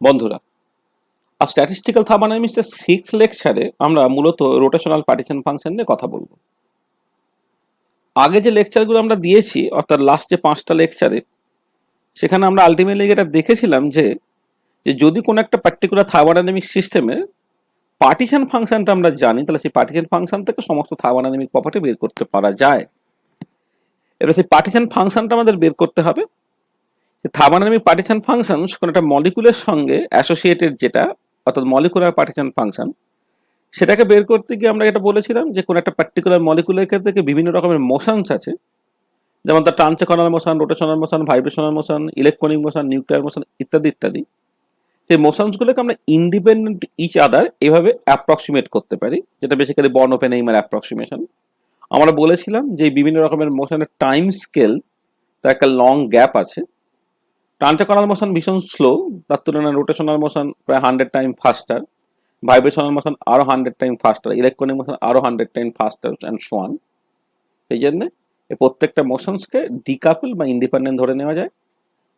বন্ধুরা, আর statistical থার্মোডাইনামিক্সের 6th লেকচারে আমরা মূলত রোটেশনাল পার্টিশন ফাংশন নিয়ে কথা বলবো। আগে যে লেকচারগুলো আমরা দিয়েছি অর্থাৎ লাস্ট যে 5টা লেকচারে, সেখানে আমরা আলটিমেটলি এটা দেখেছিলাম যে যদি কোনো একটা পার্টিকুলার থার্মোডাইনামিক সিস্টেমে পার্টিশন ফাংশনটা আমরা জানি, তাহলে সেই পার্টিশন ফাংশন থেকে সমস্ত থার্মোডাইনামিক প্রপার্টি বের করতে পারা যায়। এবার সেই পার্টিশন ফাংশনটা আমাদের বের করতে হবে। থার্মোডাইনামিক পার্টিশন ফাংশন কোনো একটা মলিকুলের সঙ্গে অ্যাসোসিয়েটেড, যেটা অর্থাৎ মলিকুলার পার্টিশন ফাংশন, সেটাকে বের করতে গিয়ে আমরা এটা বলেছিলাম যে কোনো একটা পার্টিকুলার মলিকুলের ক্ষেত্রে বিভিন্ন রকমের মোশনস আছে, যেমন তার translational motion, rotational motion, vibrational motion, electronic motion, nuclear motion ইত্যাদি ইত্যাদি। সেই মোশনসগুলোকে আমরা ইন্ডিপেন্ডেন্ট ইচ আদার এভাবে অ্যাপ্রক্সিমেট করতে পারি, যেটা বেসিক্যালি বর্ন ওপেনহেইমার অ্যাপ্রক্সিমেশন। আমরা বলেছিলাম যে বিভিন্ন রকমের মোশনের টাইম স্কেল, তার একটা লং গ্যাপ আছে। ট্রান্সেকনাল মোশন ভীষণ স্লো, তার তুলনায় রোটেশনাল মোশন প্রায় 100 টাইম ফাস্টার, ভাইব্রেশনাল মোশন আরো 100 টাইম ফাস্টার, ইলেকট্রনিক মোশন আরো 100 টাইম ফাস্টার অ্যান্ড সো অন। সেই জন্য এই প্রত্যেকটা মোশনসকে ডিকাপল বা ইন্ডিপেন্ডেন্ট ধরে নেওয়া যায়।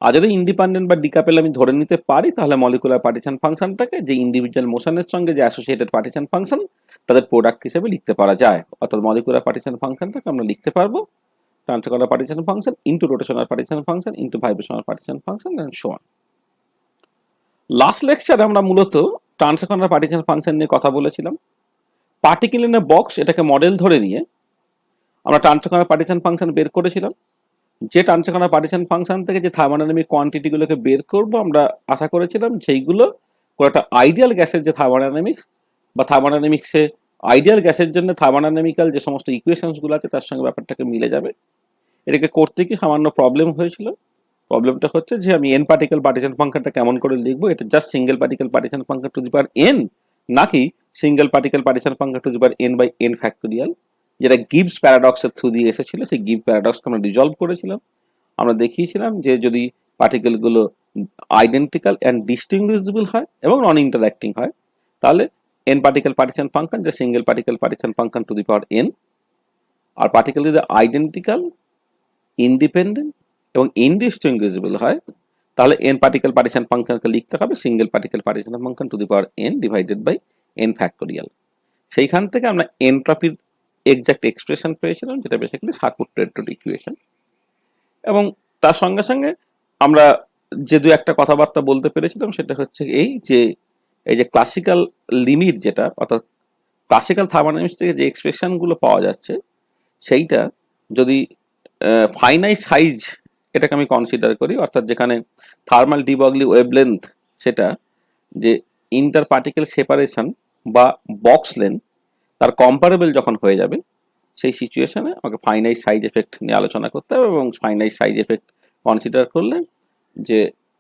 আর যদি ইন্ডিপেন্ডেন্ট বা ডিকাপল আমি ধরে নিতে পারি, তাহলে মলিকুলার পার্টিশন ফাংশনটাকে যে ইন্ডিভিজুয়াল মোশনের সঙ্গে যে অ্যাসোসিয়েটেড পার্টিশন ফাংশন, তাদের প্রোডাক্ট হিসেবে লিখতে পারা যায়। অর্থাৎ মলিকুলার পার্টিশন ফাংশনটাকে আমরা লিখতে পারবো translational partition function into rotational partition function into vibrational partition function and so on. Last লেকচারে আমরা মূলত ট্রান্সেকনাল পার্টিশন ফাংশন নিয়ে কথা বলেছিলাম। পার্টিকেল ইন এ বক্স এটাকে মডেল ধরে নিয়ে আমরা ট্রান্সেকনাল পার্টিশন ফাংশন বের করেছিলাম। যে ট্রান্সেকনাল পার্টিশন ফাংশন থেকে যে থার্মোডাইনামিক কোয়ান্টিটিগুলোকে বের করব, আমরা আশা করেছিলাম সেইগুলো কোনো একটা আইডিয়াল গ্যাসের যে থার্মোডাইনামিক্স বা থার্মোডাইনামিক্সে আইডিয়াল গ্যাসের জন্য থার্মোডাইনামিক্যাল যে সমস্ত ইকুয়েশনসগুলো আছে তার সঙ্গে ব্যাপারটাকে মিলে যাবে। এটাকে করতে কি সামান্য প্রবলেম হয়েছিল। প্রবলেমটা হচ্ছে যে আমি এন পার্টিকেল পার্টিশন ফাংশনটা কেমন করে লিখবো, এটা just single particle partition function to the power N, নাকি single particle partition function to the power N by N factorial, যেটা গিবস প্যারাডক্সের থ্রু দিয়ে এসেছিল। সেই গিভ প্যারাডক্সকে আমরা রিজলভ করেছিলাম। আমরা দেখিয়েছিলাম যে যদি পার্টিকেলগুলো আইডেন্টিক্যাল অ্যান্ড ডিস্টিংগুইশেবল হয় এবং নন ইন্টারঅ্যাক্টিং হয়, তাহলে এন পার্টিকেল পার্টিশন ফাংশন যে single particle partition function to the power n. আর পার্টিকেল যদি আইডেন্টিক্যাল, ইন্ডিপেন্ডেন্ট এবং ইনডিস্টিংগুইশেবল হয়, তাহলে এন পার্টিকেল পার্টিশন ফাংশনকে লিখতে হবে single particle partition function to the power n divided by N factorial. সেইখান থেকে আমরা এনট্রপির এক্সাক্ট এক্সপ্রেশন পেয়েছিলাম, যেটা বেসিক্যালি সার্কুট-টেট্রাড ইকুয়েশন। এবং তার সঙ্গে সঙ্গে আমরা যে দু একটা কথাবার্তা বলতে পেরেছিলাম, সেটা হচ্ছে এই যে ক্লাসিক্যাল লিমিট, যেটা অর্থাৎ ক্লাসিক্যাল থার্মোডাইনামিক্স থেকে যে এক্সপ্রেশনগুলো পাওয়া যাচ্ছে, সেইটা যদি ফাইনাইট সাইজ এটাকে আমি কনসিডার করি, অর্থাৎ যেখানে থার্মাল ডি ব্রগলি ওয়েভলেন্থ, সেটা যে ইন্টার পার্টিকেল সেপারেশন বা বক্স লেন্থ তার কম্পারেবল যখন হয়ে যাবে, সেই সিচুয়েশনে আমাকে ফাইনাইট সাইজ এফেক্ট নিয়ে আলোচনা করতে হবে। এবং ফাইনাইট সাইজ এফেক্ট কনসিডার করলে যে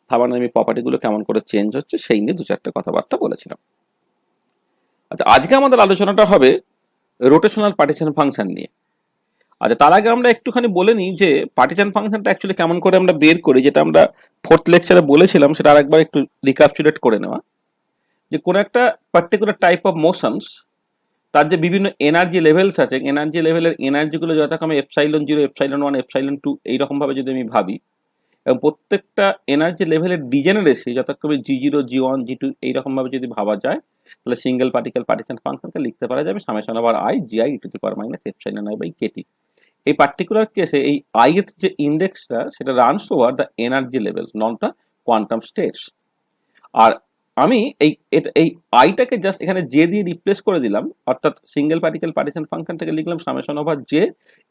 থার্মোডাইনামিক প্রপার্টিগুলো কেমন করে চেঞ্জ হচ্ছে, সেই নিয়ে দু চারটে কথাবার্তা বলেছিলাম। আচ্ছা, আজকে আমাদের আলোচনাটা হবে রোটেশনাল পার্টিশন ফাংশন নিয়ে। আচ্ছা, তার আগে আমরা একটুখানি বলে নিই যে পার্টিশন ফাংশনটা অ্যাকচুয়ালি কেমন করে আমরা বের করি, যেটা আমরা 4th লেকচারে বলেছিলাম, সেটা আরেকবার একটু রিক্যাপচুলেট করে নেওয়া। যে কোনো একটা পার্টিকুলার টাইপ অফ মোশনস, তার যে বিভিন্ন এনার্জি লেভেলস আছে, এনার্জি লেভেলের এনার্জিগুলো যথাক্রমে এপসাইলন 0, এপসাইলন 1, এপসাইলন 2 এইরকম ভাবে যদি আমি ভাবি, এবং প্রত্যেকটা এনার্জি লেভেলের ডিজেনারেসি যথাক্রমে G0, G1, G2 এইরকম ভাবে যদি ভাবা যায়, তাহলে সিঙ্গেল পার্টিকেল পার্টিশন ফাংশনকে লিখতে পারা যাবে summation over i GI e to the power minus epsilon i by KT। এই পার্টিকুলার কেসে এই i এর যে ইন্ডেক্সটা, সেটা runs over the energy level, not the quantum states. আর আমি এই আইটাকে জাস্ট এখানে জে দিয়ে রিপ্লেস করে দিলাম, অর্থাৎ সিঙ্গেল পার্টিকেল পার্টিশন ফাংশনটাকে লিখলাম summation over J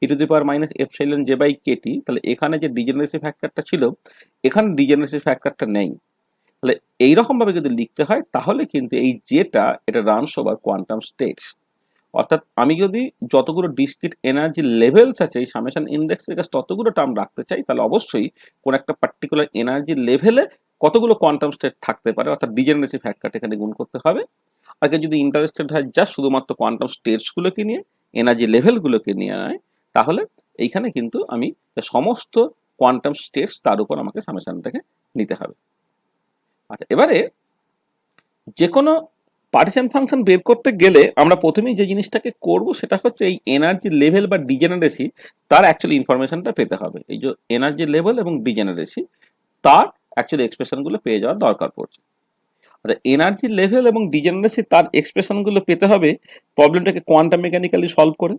E to the power minus epsilon J by KT. তাহলে এখানে যে ডিজেনারেসি ফ্যাক্টরটা ছিল, এখানে ডিজেনারেসি ফ্যাক্টরটা নেই। তাহলে এইরকম ভাবে যদি লিখতে হয়, তাহলে কিন্তু এই জেটা এটা রানস ওভার কোয়ান্টাম স্টেটস। অর্থাৎ আমি যদি যতগুলো ডিসক্রিট এনার্জি লেভেলস আছে এই সামেশন ইন্ডেক্স থেকে ততগুলো টার্ম রাখতে চাই, তাহলে অবশ্যই কোন একটা পার্টিকুলার এনার্জি লেভেলে কতগুলো কোয়ান্টাম স্টেট থাকতে পারে, অর্থাৎ ডিজেনারেসি ফ্যাক্টরটা এখানে গুণ করতে হবে। আগে যদি ইন্টারেস্টেড হয় জাস্ট শুধুমাত্র কোয়ান্টাম স্টেটসগুলোকে নিয়ে, এনার্জি লেভেলগুলোকে নিয়ে নয়, তাহলে এইখানে কিন্তু আমি সমস্ত কোয়ান্টাম স্টেটস তার উপর আমাকে সামেশনটাকে নিতে হবে। আচ্ছা, এবারে যে কোনো পার্টিশন ফাংশন বের করতে গেলে আমরা প্রথমেই যে জিনিসটাকে করব, সেটা হচ্ছে এই এনার্জি লেভেল বা ডিজেনারেসি, তার অ্যাকচুয়ালি ইনফরমেশনটা পেতে হবে। এই যে এনার্জি লেভেল এবং ডিজেনারেসি, তার অ্যাকচুয়ালি এক্সপ্রেশনগুলো পেয়ে যাওয়ার দরকার পড়ছে। এনার্জি লেভেল এবং ডিজেনারেসি তার এক্সপ্রেশনগুলো পেতে হবে প্রবলেমটাকে কোয়ান্টাম মেকানিক্যালি সলভ করে।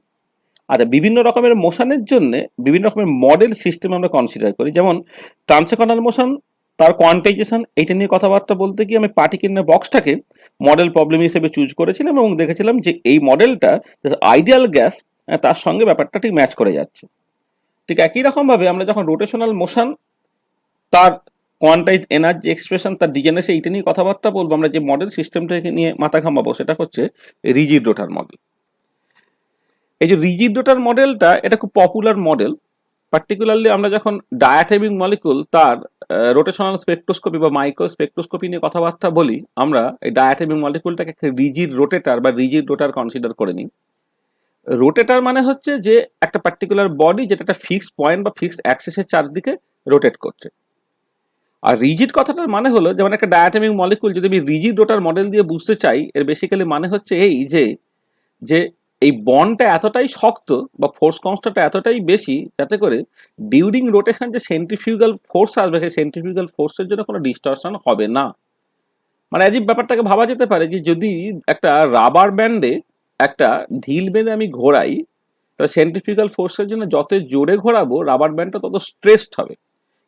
বিভিন্ন রকমের মোশনের জন্য বিভিন্ন রকমের মডেল সিস্টেম আমরা কনসিডার করি, যেমন ট্রান্সকনাল মোশন, তার কোয়ান্টাইজেশন, এইটা নিয়ে কথাবার্তা বলতে গিয়ে আমি পার্টিকেলের বক্সটাকে মডেল প্রবলেম হিসেবে চুজ করেছিলাম এবং দেখেছিলাম যে এই মডেলটা আইডিয়াল গ্যাস তার সঙ্গে ব্যাপারটা ঠিক ম্যাচ করে যাচ্ছে। ঠিক একই রকম ভাবে আমরা যখন রোটেশনাল মোশন, তার কোয়ান্টাইজ এনার্জি এক্সপ্রেশন, তার ডিজেনারেসি, এইটা নিয়ে কথাবার্তা বলবো, আমরা যে মডেল সিস্টেমটাকে নিয়ে মাথা ঘামাবো সেটা হচ্ছে রিজিড রোটার মডেল। এই যে রিজিড রোটার মডেলটা, এটা খুব পপুলার মডেল। পার্টিকুলারলি আমরা যখন ডায়াটমিক মলিকুল তার রোটেশনাল স্পেকট্রোস্কোপি বা মাইক্রো স্পেকট্রোস্কোপি নিয়ে কথাবার্তা বলি, আমরা এই ডায়াটমিক মলিকুলটাকে একটা রিজিড রোটেটার বা রিজিড রোটার কনসিডার করে নিই। রোটেটার মানে হচ্ছে যে একটা পার্টিকুলার বডি যেটা একটা ফিক্সড পয়েন্ট বা ফিক্সড অ্যাক্সিসের চারদিকে রোটেট করছে। আর রিজিড কথাটার মানে হলো, যেমন একটা ডায়াটমিক মলিকুল যদি আমি রিজিড রোটার মডেল দিয়ে বুঝতে চাই, এর বেসিক্যালি মানে হচ্ছে এই যে যে এই বন্ডটা এতটাই শক্ত বা ফোর্স কনস্ট্যান্টটা এতটাই বেশি যাতে করে ডিউরিং রোটেশন যে সেন্ট্রিফিউগাল ফোর্স আসবে, সেই সেন্ট্রিফিউগাল ফোর্সের জন্য কোনো ডিস্টরশন হবে না। মানে অ্যাজিব ব্যাপারটাকে ভাবা যেতে পারে যে যদি একটা রাবার ব্যান্ডে একটা ঢিল বেঁধে আমি ঘোরাই, তাহলে সেন্ট্রিফিউগাল ফোর্সের জন্য যত জোরে ঘোরাবো রাবার ব্যান্ডটা তত স্ট্রেসড হবে।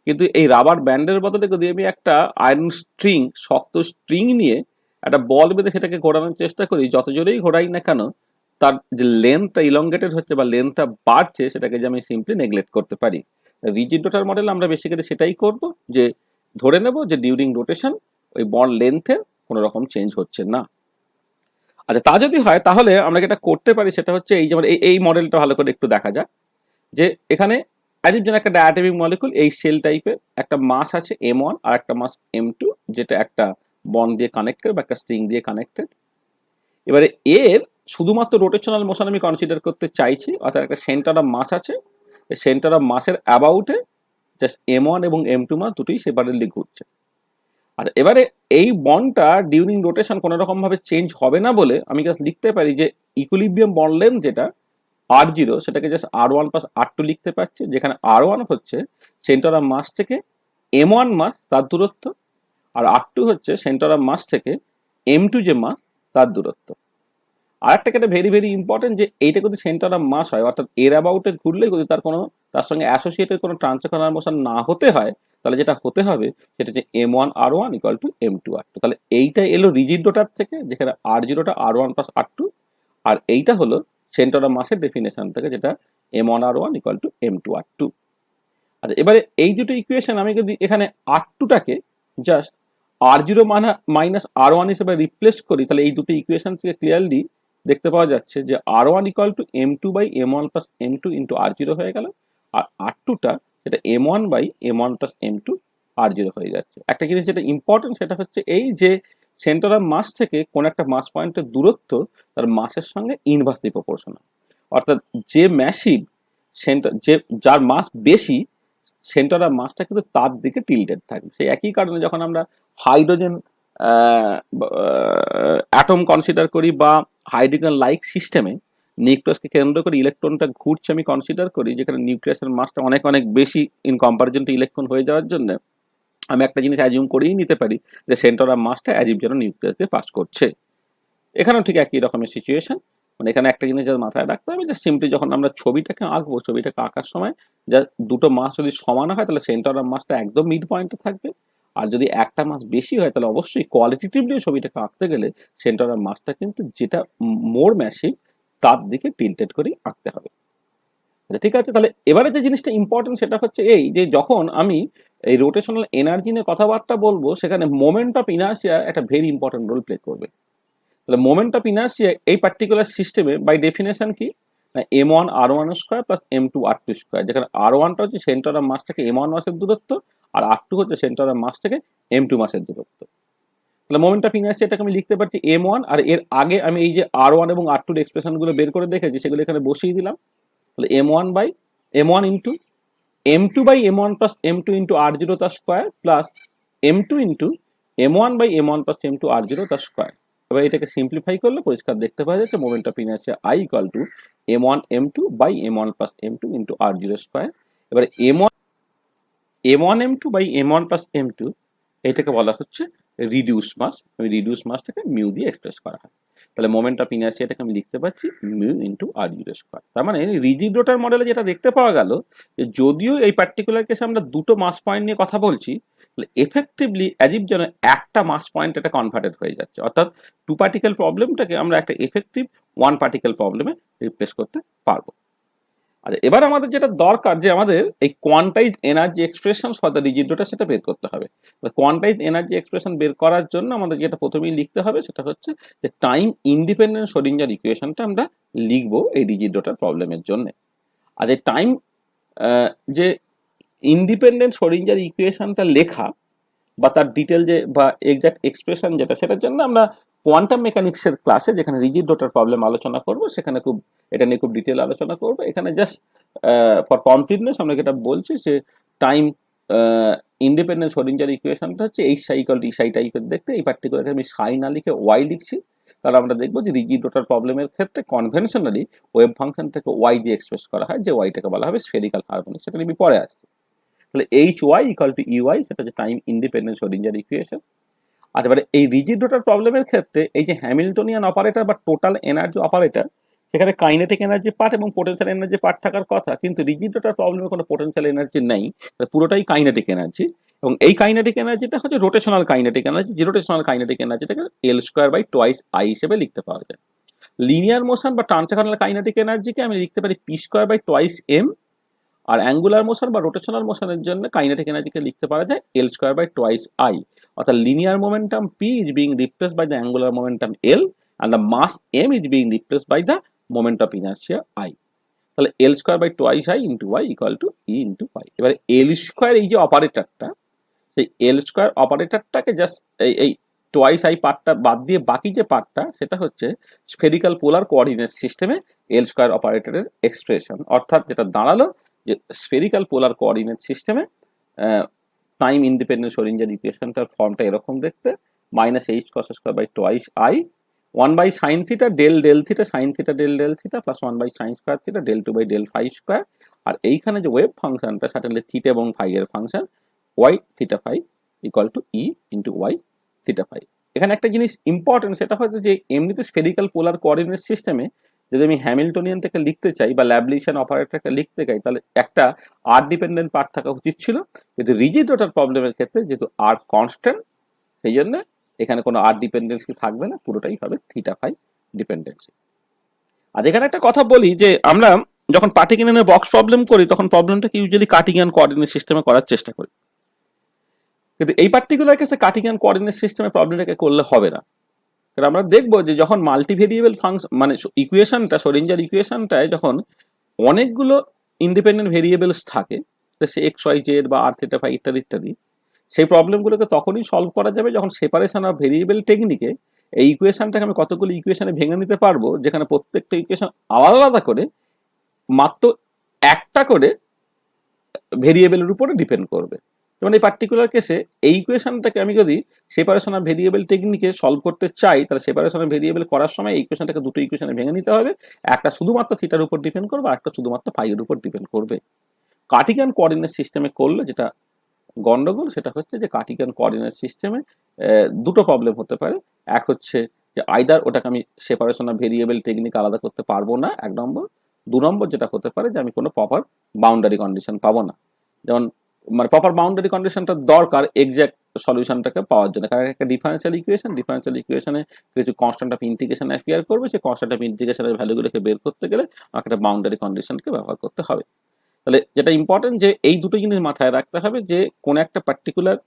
কিন্তু এই রাবার ব্যান্ডের বদলে যদি আমি একটা আয়রন স্ট্রিং, শক্ত স্ট্রিং নিয়ে একটা বল বেঁধে সেটাকে ঘোরানোর চেষ্টা করি, যত জোরেই ঘোরাই না কেন তার যে লেন্থটা ইলংগেটেড হচ্ছে বা লেন্থটা বাড়ছে, সেটাকে যে আমি সিম্পলি নেগলেক্ট করতে পারি। রিজিড রোটার মডেল আমরা বেসিক্যালি সেটাই করব, যে ধরে নেব যে ডিউরিং রোটেশন ওই বন্ড লেন্থের কোনো রকম চেঞ্জ হচ্ছে না। আচ্ছা, তা যদি হয় তাহলে আমরা যেটা করতে পারি সেটা হচ্ছে এই, যেমন এই মডেলটা ভালো করে একটু দেখা যাক। যে এখানে অ্যাজিভ যেন একটা ডায়াটমিক মলিকুল এই সেল টাইপের, একটা মাস আছে M1 আর একটা মাস M2, যেটা একটা বন্ড দিয়ে কানেক্টেড বা একটা স্ট্রিং দিয়ে কানেক্টেড। এবারে এর শুধুমাত্র রোটেশনাল মোশন আমি কনসিডার করতে চাইছি, অর্থাৎ একটা সেন্টার অফ মাস আছে, সেন্টার অফ মাসের অ্যাবাউটে জাস্ট M1 এবং M2 মাস দুটোই সেপারেটলি ঘুরছে। আর এবারে এই বন্ডটা ডিউরিং রোটেশন কোনো রকম ভাবে চেঞ্জ হবে না বলে আমি জাস্ট লিখতে পারি যে ইকুইলিব্রিয়াম বন্ড লেন্থ যেটা R0, সেটাকে জাস্ট R1 প্লাস R2 লিখতে পারছি, যেখানে R1 হচ্ছে সেন্টার অফ মাস থেকে M1 মাস তার দূরত্ব, আর R2 হচ্ছে সেন্টার অফ মাস থেকে M2 যে মাস তার দূরত্ব। আর একটা যেটা ভেরি ভেরি ইম্পর্টেন্ট, যে এইটা যদি সেন্টার অফ মাস হয়, অর্থাৎ এর অ্যাবাউটে ঘুরলে যদি তার সঙ্গে অ্যাসোসিয়েটেড কোনো ট্রান্সকনাল মোশন না হতে হয়, তাহলে যেটা হতে হবে সেটা হচ্ছে M1R1 ইকুয়াল টু M2R2। তাহলে এইটা এলো রিজিড রোটার থেকে, যেখানে R0টা R1 প্লাস R2, আর এইটা হলো সেন্টার অফ মাসের ডেফিনেশন থেকে, যেটা M1R1 ইকুয়াল টু M2R2। আচ্ছা, এবারে এই দুটো ইকুয়েশন আমি যদি এখানে R2টাকে জাস্ট R0 মাইনাস R1 হিসেবে রিপ্লেস করি, তাহলে এই দুটো ইকুয়েশন থেকে ক্লিয়ারলি দেখতে পাওয়া যাচ্ছে যে R1 equal to M2 by M1 plus M2 into R0 হয়ে গেল, আর R2টা যেটা M1 by M1 plus M2 R0 হয়ে যাচ্ছে। একটা জিনিস যেটা ইম্পর্টেন্ট সেটা হচ্ছে এই যে সেন্টার অফ মাস থেকে কোন একটা মাস পয়েন্টের দূরত্ব তার মাসের সঙ্গে ইনভার্সলি প্রপোর্শনাল, অর্থাৎ যে ম্যাসিভ সেন্টার, যার মাস বেশি, সেন্টার অফ মাসটা কিন্তু তার দিকে টিল্টেড থাকবে। সেই একই কারণে যখন আমরা হাইড্রোজেন অ্যাটম কনসিডার করি বা হাইড্রোজেন লাইক সিস্টেমে নিউক্লিয়াসকে কেন্দ্র করে ইলেকট্রনটা ঘুরছে আমি কনসিডার করি, যেখানে নিউক্লিয়াসের মাসটা অনেক অনেক বেশি ইন কম্পারিজন টু ইলেকট্রন হয়ে যাওয়ার জন্য আমি একটা জিনিস অ্যাজিউম করেই নিতে পারি যে সেন্টার অফ মাসটা অ্যাজিভ যেন নিউক্লিয়াস দিয়ে পাস করছে। এখানেও ঠিক একই রকমের সিচুয়েশন। মানে এখানে একটা জিনিস যার মাথায় রাখতে হবে যে সিম্পলি যখন আমরা ছবিটাকে আঁকবো, ছবিটাকে আঁকার সময় যা দুটো মাস যদি সমান হয় তাহলে সেন্টার অফ মাসটা একদম মিড পয়েন্টে থাকবে, আর যদি একটা মাস বেশি হয় তাহলে অবশ্যই কোয়ালিটেটিভলি ছবিটাকে আঁকতে গেলে সেন্টার অফ মাসটা কিন্তু যেটা মোর ম্যাসিভ তার দিকে টিল্টেড করেই আঁকতে হবে। আচ্ছা, ঠিক আছে। তাহলে এবারে যে জিনিসটা ইম্পর্টেন্ট সেটা হচ্ছে এই যে যখন আমি এই রোটেশনাল এনার্জি নিয়ে কথাবার্তা বলবো, সেখানে মোমেন্ট অফ ইনার্সিয়া একটা ভেরি ইম্পর্টেন্ট রোল প্লে করবে। তাহলে মোমেন্ট অফ ইনার্সিয়া এই পার্টিকুলার সিস্টেমে বাই ডেফিনেশন কি, M1R1 square plus M2R2 square, যেখানে R1টা হচ্ছে সেন্টার অফ মাস থেকে M1 মাসের দূরত্ব, আর R2 হচ্ছে সেন্টার অফ মাস থেকে M2 মাসের দূরত্ব। তাহলে মোমেন্ট অফ ইনার্সিয়াটাকে আমি লিখতে পারছি M1, আর এর আগে আমি এই যে R1 এবং R2 এর এক্সপ্রেশনগুলো বের করে দেখেছি সেগুলো এখানে বসিয়ে দিলাম। তাহলে M1 into M2 by M1 plus M2 into R0 তার square plus M2 into M1 by M1 plus M2 R0 তার স্কোয়ার। এবার এটাকে সিম্পলিফাই করলে পরিষ্কার দেখতে পাওয়া যাচ্ছে moment of inertia I equal to M1 M2 by M1 plus M2 into R0 square. এবার M1 M2 by M1 plus M2, এটাকে বলা হচ্ছে রিডিউস মাস। ওই রিডিউস মাসটাকে মিউ দিয়ে এক্সপ্রেস করা হয়। তাহলে মোমেন্ট অফ ইনার্সিয়াটাকে আমি লিখতে পারছি mu into r u square. তার মানে রিজিড রোটার মডেলে যেটা দেখতে পাওয়া গেল যে যদিও এই পার্টিকুলার কেসে আমরা দুটো মাস পয়েন্ট নিয়ে কথা বলছি, তাহলে এফেক্টিভলি অ্যাজিভ যেন একটা মাস পয়েন্ট এটা কনভার্টেড হয়ে যাচ্ছে, অর্থাৎ টু পার্টিকেল প্রবলেমটাকে আমরা একটা এফেক্টিভ ওয়ান পার্টিকেল প্রবলেমে রিপ্লেস করতে পারবো। আচ্ছা, এবার আমাদের যেটা দরকার যে আমাদের এই quantise energy expression for the rigid rotor সেটা বের করতে হবে। কোয়ান্টাইজ এনার্জি এক্সপ্রেশন বের করার জন্য আমাদের যেটা প্রথমেই লিখতে হবে সেটা হচ্ছে যে টাইম ইন্ডিপেন্ডেন্ট শ্রোডিঞ্জার ইকুয়েশনটা আমরা লিখবো এই রিজিড রোটার প্রবলেমের জন্য। আর এই টাইম যে ইন্ডিপেন্ডেন্ট শ্রোডিঞ্জার ইকুয়েশনটা লেখা বা তার ডিটেল যে বা এক্সাক্ট এক্সপ্রেশন যেটা, সেটার জন্য আমরা কোয়ান্টাম মেকানিক্সের ক্লাসে যেখানে রিজিড রোটার প্রবলেম আলোচনা করব সেখানে এটা নিয়ে খুব ডিটেল আলোচনা করবো। এখানে জাস্ট ফর কমপ্লিটনেস আমরা যেটা বলছি যে টাইম ইন্ডিপেন্ডেন্ট শ্রোডিঞ্জার ইকুয়েশনটা হচ্ছে এইচ সাই ইকুয়াল টু ই সাই টাইপের দেখতে। এই পার্টিকুলার আমি সাই না লিখে ওয়াই লিখছি, কারণ আমরা দেখবো যে রিজিড রোটার প্রবলেমের ক্ষেত্রে কনভেনশনালি ওয়েভ ফাংশনটাকে ওয়াই দিয়ে এক্সপ্রেস করা হয়, যে ওয়াইটাকে বলা হবে স্ফেরিক্যাল হারমোনিক। সেটা আমি পরে আসছি। তাহলে H Y equal to E Y, সেটা হচ্ছে টাইম ইন্ডিপেন্ডেন্ট শ্রোডিঞ্জার ইকুয়েশন। আর এবারে এই রিজিড রোটার প্রবলেমের ক্ষেত্রে এই যে হ্যামিল্টনিয়ান অপারেটর বা টোটাল এনার্জি অপারেটর, সেখানে কাইনেটিক এনার্জি পার্ট এবং পোটেনশিয়াল এনার্জি পার্ট থাকার কথা, কিন্তু রিজিড রোটার প্রবলেমে কোনো পোটেনশিয়াল এনার্জি নেই, পুরোটাই কাইনেটিক এনার্জি। এবং এই কাইনেটিক এনার্জিটা হচ্ছে রোটেশনাল কাইনেটিক এনার্জি, যে রোটেশনাল কাইনেটিক এনার্জিটাকে L square by twice I হিসেবে লিখতে পাওয়া যায়। লিনিয়ার মোশন বা ট্রান্সলেশনাল কাইনেটিক এনার্জিকে আমি লিখতে পারি P square by twice M, আর অ্যাঙ্গুলার মোশন বা রোটেশনাল মোশনের জন্য কাইনেটিক এনার্জিকে লিখতে পারা যায় L square by twice I, অর্থাৎ linear momentum P is being replaced by the angular momentum L and the mass M is being replaced by the moment of inertia I. তাহলে L square by twice I into Y equal to E into Y. এবারে L square এই যে অপারেটরটা, সেই L square অপারেটরটাকে just এই twice I পার্টটা বাদ দিয়ে বাকি যে পার্টটা সেটা হচ্ছে স্ফেরিক্যাল পোলার কোঅর্ডিনেট সিস্টেমে এল স্কোয়ার অপারেটরের এক্সপ্রেশন, অর্থাৎ যেটা দাঁড়ালো যে স্ফেরিক্যাল পোলার কোঅর্ডিনেট সিস্টেমে টাইম ইন্ডিপেন্ডেন্ট শ্রোডিঞ্জার ইকুয়েশনটার ফর্মটা এরকম দেখতে, minus H cross square by twice I, 1 by sine theta del del theta sine theta del del theta plus 1 by sine square theta del 2 by del phi square. আর এইখানে যে wave ফাংশনটা সেটা হলে থিটা এবং ফাই এর function Y theta phi equal to E into Y theta phi. এখানে একটা জিনিস ইম্পর্টেন্ট, সেটা হচ্ছে যে এমনিতে স্ফেরিক্যাল পোলার কোঅর্ডিনেট সিস্টেমে যদি আমি হ্যামিল্টনিয়ানটাকে লিখতে চাই বা ল্যাবলিশিয়ান অপারেটরকে লিখতে চাই, তাহলে একটা আর ডিপেন্ডেন্ট পার্ট থাকা উচিত ছিল, কিন্তু রিজিড রোটার প্রবলেমের ক্ষেত্রে যেহেতু আর কনস্ট্যান্ট, সেই জন্য এখানে কোনো আর ডিপেন্ডেন্সি থাকবে না, পুরোটাই হবে থিটা ফাই ডিপেন্ডেন্সি। আর এখানে একটা কথা বলি যে আমরা যখন পার্টিকেলের বক্স প্রবলেম করি তখন প্রবলেমটাকে ইউজুয়ালি কার্টিজিয়ান কোঅর্ডিনেট সিস্টেমে করার চেষ্টা করি, কিন্তু এই পার্টিকুলার কেসে কার্টিজিয়ান কোঅর্ডিনেট সিস্টেমে প্রবলেমটাকে করলে হবে না। কারণ আমরা দেখবো যে যখন মাল্টিভেরিয়েবল ফাংশন মানে ইকুয়েশনটা শ্রোডিঞ্জার ইকুয়েশনটায় যখন অনেকগুলো ইন্ডিপেন্ডেন্ট ভেরিয়েবলস থাকে, সে এক্স ওয়াই জেড বা আর থিটা ফাই ইত্যাদি ইত্যাদি, সেই প্রবলেমগুলোকে তখনই সলভ করা যাবে যখন সেপারেশন অফ ভেরিয়েবল টেকনিকে এই ইকুয়েশনটাকে আমি কতগুলো ইকুয়েশনে ভেঙে নিতে পারবো, যেখানে প্রত্যেকটা ইকুয়েশন আলাদা আলাদা করে মাত্র একটা করে ভেরিয়েবলের উপরে ডিপেন্ড করবে। যেমন এই পার্টিকুলার কেসে এই ইকুয়েশনটাকে আমি যদি সেপারেশন অফ ভেরিয়েবল টেকনিকে সলভ করতে চাই, তাহলে সেপারেশন অফ ভেরিয়েবল করার সময় এই ইকুয়েশনটাকে দুটো ইকুয়েশনে ভেঙে নিতে হবে, একটা শুধুমাত্র থিটার উপর ডিপেন্ড করবে, আর একটা শুধুমাত্র ফাইয়ের উপর ডিপেন্ড করবে। কার্টিজিয়ান কোঅর্ডিনেট সিস্টেমে করলে যেটা গন্ডগোল সেটা হচ্ছে যে কার্টিজিয়ান কোঅর্ডিনেট সিস্টেমে দুটো প্রবলেম হতে পারে। এক হচ্ছে যে আইদার ওটাকে আমি সেপারেশন অফ ভেরিয়েবল টেকনিক আলাদা করতে পারবো না, এক নম্বর। দু নম্বর যেটা হতে পারে যে আমি কোনো প্রপার বাউন্ডারি কন্ডিশন পাবো না, যেমন মানে প্রপার বাউন্ডারি কন্ডিশনটা দরকার এক্সাক্ট সলিউশনটাকে পাওয়ার জন্য। কারণ একটা ডিফারেন্সিয়াল ইকুয়েশনে কিছু কনস্ট্যান্ট অফ ইন্টিগ্রেশন অ্যাপিয়ার করবে, সেই কনস্ট্যান্ট অফ ইন্টিগ্রেশনের ভ্যালুগুলোকে বের করতে গেলে আমাকে একটা বাউন্ডারি কন্ডিশনকে ব্যবহার করতে হবে। তাহলে যেটা ইম্পর্টেন্ট যে এই দুটো জিনিস মাথায় রাখতে হবে যে কোন একটা পার্টিকুলার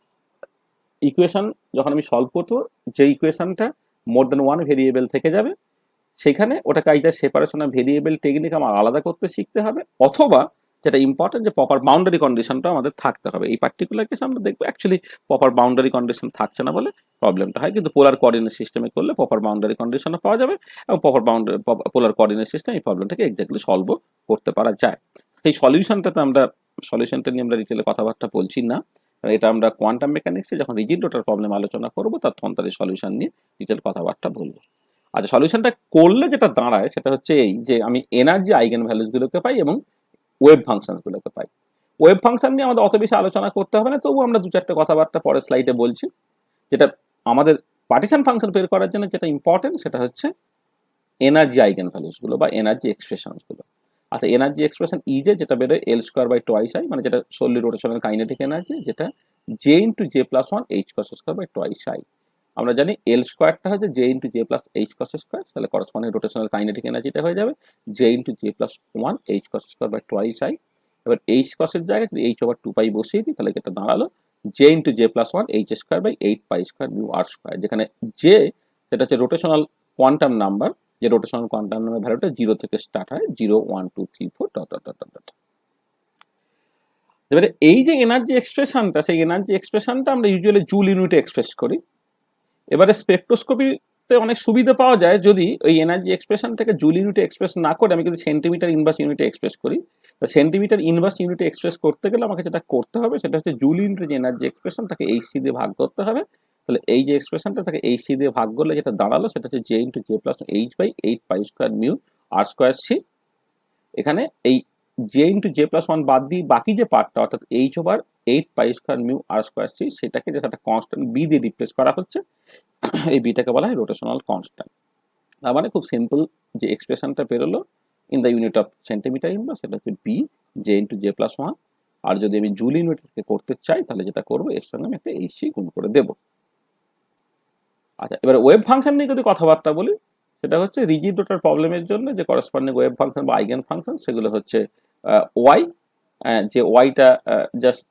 ইকুয়েশন যখন আমি সলভ করবো, যে ইকুয়েশনটা মোর দেন ওয়ান ভেরিয়েবল থেকে যাবে, সেখানে ওটাকে either separation of variable technique আমার আলাদা করতে শিখতে হবে, অথবা যেটা ইম্পর্টেন্ট যে প্রপার বাউন্ডারি কন্ডিশনটা আমাদের থাকতে হবে। এই পার্টিকুলার কেসে আমরা দেখবো অ্যাকচুয়ালি প্রপার বাউন্ডারি কন্ডিশন থাকছে না বলে প্রবলেমটা হয়, কিন্তু পোলার কোঅর্ডিনেট সিস্টেমে করলে প্রপার বাউন্ডারি কন্ডিশনও পাওয়া যাবে এবং পোলার কোঅর্ডিনেট সিস্টেম এই প্রবলেমটাকে এক্স্যাক্টলি সলভও করতে পারা যায়। সেই সলিউশনটা নিয়ে আমরা ডিটেলে কথাবার্তা বলছি না, এটা আমরা কোয়ান্টাম মেকানিক্সে যখন রিজিড রোটার প্রবলেম আলোচনা করবো তখন তাদের সলিউশন নিয়ে ডিটেল কথাবার্তা বলবো। আচ্ছা, সলিউশনটা করলে যেটা দাঁড়ায় সেটা হচ্ছে এই যে আমি এনার্জি আইগেন ভ্যালুসগুলোকে পাই এবং ওয়েভ ফাংশনসগুলোকে পাই। ওয়েভ ফাংশন নিয়ে আমাদের অত বেশি আলোচনা করতে হবে না, তবু আমরা দু চারটে কথাবার্তা পরের স্লাইডে বলছি। যেটা আমাদের পার্টিশন ফাংশন বের করার জন্য যেটা ইম্পর্টেন্ট সেটা হচ্ছে এনার্জি আইগেন ভ্যালুস গুলো বা এনার্জি এক্সপ্রেশন গুলো। আচ্ছা, এনার্জি এক্সপ্রেশন ইজে যেটা বেরোয় L square by twice I, মানে যেটা সোললি রোটেশনাল কাইনেটিক এনার্জি, যেটা J into J plus one H cross square by twice I. আমরা জানি এল স্কোয়ারটা হচ্ছে J into J plus H cross square, তাহলে করসপন্ডিং রোটেশনাল কাইনেটিক এনার্জিটা হয়ে যাবে J into J plus one H cross square by twice I. এবার H কসের জায়গায় যদি এইচ ওভার টু পাই বসিয়ে দিই, তাহলে যেটা দাঁড়ালো J into J plus one H square by eight pi square mu R square, যেখানে জে যেটা হচ্ছে রোটেশনাল কোয়ান্টাম নাম্বার, যে রোটেশনাল কোয়ান্টাম নাম্বার ভ্যালুটা 0 থেকে স্টার্ট হয়, 0 1 2 3 4 ডট ডট ডট ডট। এবারে এই যে এনার্জি এক্সপ্রেশনটা, সেই এনার্জি এক্সপ্রেশনটা আমরা ইউজুয়ালি জুল ইউনিটে এক্সপ্রেস করি। এবারে স্পেকট্রোস্কোপিতে অনেক সুবিধা পাওয়া যায় যদি ওই এনার্জি এক্সপ্রেশনটাকে জুল ইউনিটে এক্সপ্রেস না করে আমি কিন্তু সেন্টিমিটার ইনভার্স ইউনিটে এক্সপ্রেস করি। সেন্টিমিটার ইনভার্স ইউনিটে এক্সপ্রেস করতে গেলে আমাকে যেটা করতে হবে সেটা হচ্ছে জুল ইউনিটের যে এনার্জি এক্সপ্রেশন তাকে এইচসি দিয়ে ভাগ করতে হবে। তাহলে এই যে এক্সপ্রেশনটা তাকে এইচসি দিয়ে ভাগ করলে যেটা দাঁড়ালো সেটা হচ্ছে J into J plus H by eight pi square mu R square C. এখানে এই J into J plus one বাদ দিয়ে বাকি যে পার্টটা অর্থাৎ H over eight pi square mu R square C, সেটাকে যেটা একটা কনস্ট্যান্ট বি দিয়ে রিপ্লেস করা হচ্ছে। এই বিটাকে বলা হয় রোটেশনাল কনস্ট্যান্ট। তার মানে খুব সিম্পল যে এক্সপ্রেশনটা বেরোলো in the unit of centimetre inverse, সেটা হচ্ছে B J into J plus one. আর যদি আমি জুল ইউনিটকে করতে চাই তাহলে যেটা করবো এর সঙ্গে আমি একটা এইচসি গুণ করে দেবো। আচ্ছা, এবার ওয়েভ ফাংশন নিয়ে যদি কথাবার্তা বলি, সেটা হচ্ছে রিজিড রোটার প্রবলেমের জন্য যে করসপন্ডিং ওয়েভ ফাংশন বা আইগেন ফাংশন সেগুলো হচ্ছে ওয়াই, যে ওয়াইটা জাস্ট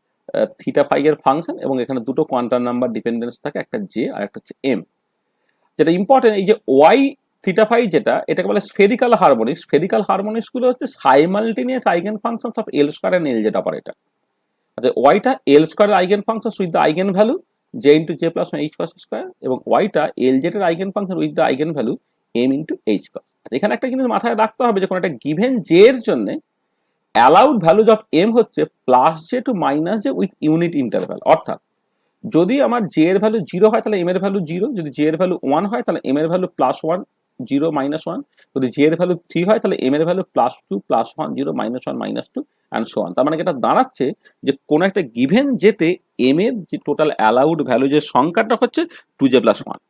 থিটা ফাই এর ফাংশন, এবং এখানে দুটো কোয়ান্টাম নাম্বার ডিপেন্ডেন্স থাকে, একটা জে আর একটা হচ্ছে এম। যেটা ইম্পর্টেন্ট এই যে ওয়াই থিটা ফাই যেটা, এটাকে বলে স্ফেরিক্যাল হারমোনিক্স। স্ফেরিক্যাল হারমোনিক্স গুলো হচ্ছে simultaneous eigen function of L square and L Z operator. আচ্ছা, ওয়াইটা L square eigen function with the eigen value J into J plus H cross square, এবং ওয়াইটা L Z এর eigen function with the eigen value M into H cross. এখানে একটা জিনিস মাথায় রাখতে হবে যে কোনো একটা গিভেন জে এর জন্য অ্যালাউড ভ্যালুজ অফ এম হচ্ছে plus J to minus J with unit interval. অর্থাৎ যদি আমার জে এর ভ্যালু 0 হয় তাহলে এম এর ভ্যালু 0, যদি জে এর ভ্যালু 1 হয় তাহলে এম এর ভ্যালু প্লাস 1 0 মাইনাস 1, যদি জে এর ভ্যালু 3 হয় তাহলে এম এর value plus 2 plus 1 0 minus 1 minus 2 and so on. তার মানে এটা দাঁড়াচ্ছে যে কোন একটা গিভেন জেতে এম এর যে টোটাল অ্যালাউড ভ্যালু যে সংখ্যাটা হচ্ছে 2j প্লাস 1।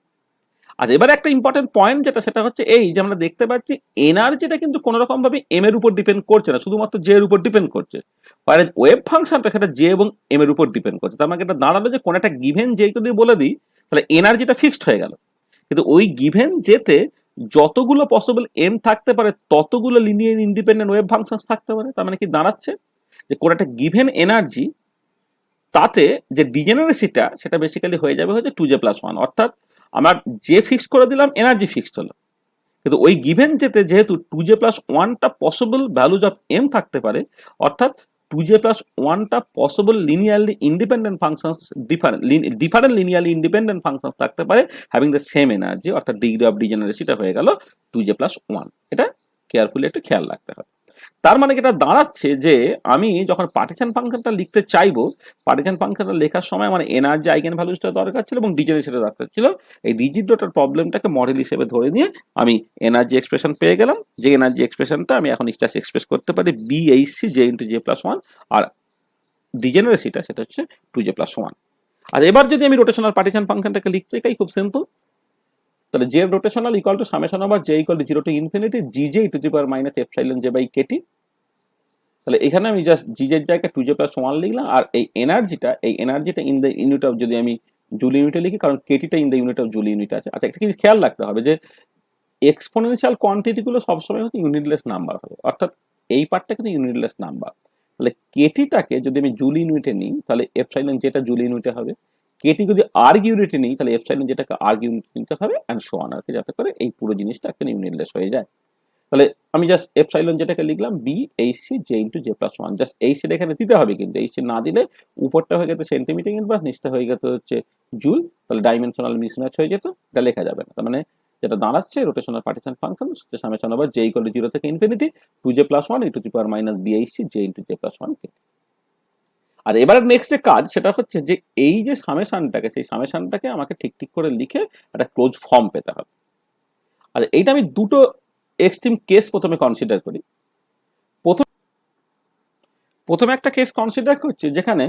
আচ্ছা, এবারে একটা ইম্পর্টেন্ট পয়েন্ট যেটা সেটা হচ্ছে এই যে আমরা দেখতে পাচ্ছি এনার্জিটা কিন্তু কোনো রকম ভাবে এম এর উপর ডিপেন্ড করছে না, শুধুমাত্র জে এর উপর ডিপেন্ড করছে। আর ওয়েভ ফাংশনটা সেটা জে এবং এম এর উপর ডিপেন্ড করছে। তার মানে এটা দাঁড়ালো যে কোন একটা গিভেন জে যদি বলে দিই তাহলে এনার্জিটা ফিক্সড হয়ে গেল, কিন্তু ওই গিভেন জেতে যতগুলো পসিবল এম থাকতে পারে ততগুলো লিনিয়ার ইন্ডিপেন্ডেন্ট ওয়েভ ফাংশন থাকতে পারে। তার মানে কি দাঁড়াচ্ছে যে কোন একটা গিভেন এনার্জি তাতে যে ডিজেনারেসিটা সেটা বেসিক্যালি হয়ে যাবে হচ্ছে 2j প্লাস 1। অর্থাৎ আমরা যে ফিক্স করে দিলাম এনার্জি ফিক্সড হলো, কিন্তু ওই গিভেন যেতে যেহেতু 2j প্লাস 1টা পসিবল ভ্যালুজ অফ এম থাকতে পারে, অর্থাৎ 2j প্লাস 1টা possible linearly independent functions, different linearly independent functions থাকতে পারে হ্যাভিং দ্য সেম এনার্জি, অর্থাৎ ডিগ্রি অফ ডিজেনারেসিটা হয়ে গেল 2j প্লাস 1। এটা কেয়ারফুলি একটু খেয়াল রাখতে হবে। তার মানে এটা দাঁড়াচ্ছে যে আমি যখন পার্টিশন ফাংশনটা লিখতে চাইবো, পার্টিশন ফাংশনটা লেখার সময় আমার এনার্জি আইগেন ভ্যালুসটা দরকার ছিল এবং ডিজেনারেসিটা দরকার ছিল। এই রিজিড রোটার প্রবলেমটাকে মডেল হিসেবে ধরে নিয়ে আমি এনার্জি এক্সপ্রেশন পেয়ে গেলাম, যে এনার্জি এক্সপ্রেশনটা আমি এখন জাস্ট এক্সপ্রেস করতে পারি B H C J into J plus 1, আর ডিজেনারেসিটা সেটা হচ্ছে 2j প্লাস 1। আর এবার যদি আমি রোটেশনাল পার্টিশন ফাংশনটাকে লিখতে চাই, খুব সিম্পল, তাহলে J rotational equal to summation over J equal to 0 to infinity G J E to the power minus epsilon J by KT. তাহলে এখানে আমি জাস্ট জি এর জায়গায় 2j প্লাস 1 লিখলাম, আর এই এনার্জিটা ইন দ্য ইউনিট অফ, যদি আমি জুল ইউনিটে লিখি, কারণ কেটিটা in the unit of joule unit আছে। আচ্ছা, একটা জিনিস খেয়াল রাখতে হবে যে এক্সপোনেনশিয়াল কোয়ান্টিটি গুলো সবসময় হচ্ছে ইউনিটলেস নাম্বার হবে, অর্থাৎ এই পার্টটা কিন্তু ইউনিটলেস নাম্বার। তাহলে কেটিটাকে যদি আমি জুল ইউনিটে নিই তাহলে এপসাইলন যেটা জুল ইউনিটে হবে, কেটি যদি আর্গ ইউনিটে নিই তাহলে এপসাইলন যেটাকে আর্গ ইউনিটে নিতে হবে, অ্যান্ড সো অন, আর কি, যাতে করে এই পুরো জিনিসটা একটা ইউনিটলেস হয়ে যায়। তাহলে আমি জাস্ট এপসাইলন যেটাকে লিখলাম B H C J into J plus 1, just H C এখানে দিতে হবে, কিন্তু এইচ সি না দিলে উপরটা হয়ে যেত সেন্টিমিটার ইনভার্স, নিচটা হয়ে যেত হচ্ছে জুল, তাহলে ডাইমেনশনাল মিসম্যাচ হয়ে যেত, এটা লেখা যাবে না। তার মানে যেটা দাঁড়াচ্ছে rotational partition function summation over J equal to 0 থেকে infinity 2j plus 1 E to the power minus B H C J into J plus 1 K. আর এবার নেক্সট যে কাজ সেটা হচ্ছে যে এই যে সামেশনটাকে, সেই সামেশনটাকে আমাকে ঠিক ঠিক করে লিখে একটা ক্লোজ ফর্ম পেতে হবে। আর এইটা আমি দুটো এক্সট্রিম কেস প্রথমে কনসিডার করি। প্রথম প্রথমে একটা কেস কনসিডার করছি যেখানে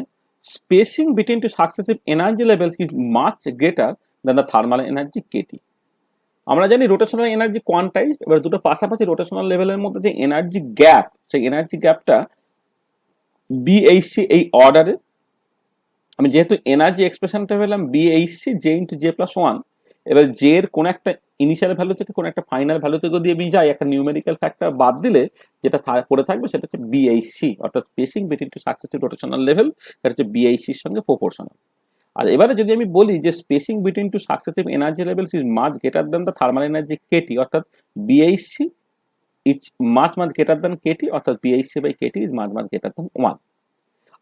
spacing between two successive energy levels is much greater than the thermal energy KT. আমরা জানি রোটেশনাল এনার্জি কোয়ান্টাইজ, এবার দুটো পাশাপাশি রোটেশনাল লেভেলের মধ্যে যে এনার্জি গ্যাপ, সেই এনার্জি গ্যাপটা বিএইচসি এই অর্ডারে। আমি যেহেতু এনার্জি এক্সপ্রেশনটা পেলাম BHC J into J plus one, এবার জে এর কোন একটা ইনিশিয়াল ভ্যালু থেকে কোন একটা ফাইনাল ভ্যালু থেকে যদি আমি যাই, একটা নিউমেরিক্যাল ফ্যাক্টর বাদ দিলে যেটা পড়ে থাকবে সেটা হচ্ছে বিএইচসি, অর্থাৎ spacing between two successive rotational level, এটা হচ্ছে বিএইচসির সঙ্গে প্রপোর্শনাল। আর এবারে যদি আমি বলি যে spacing between two successive energy levels is much greater than the thermal energy KT, অর্থাৎ BHC is much greater than KT, অর্থাৎ BHC by KT is much greater than one.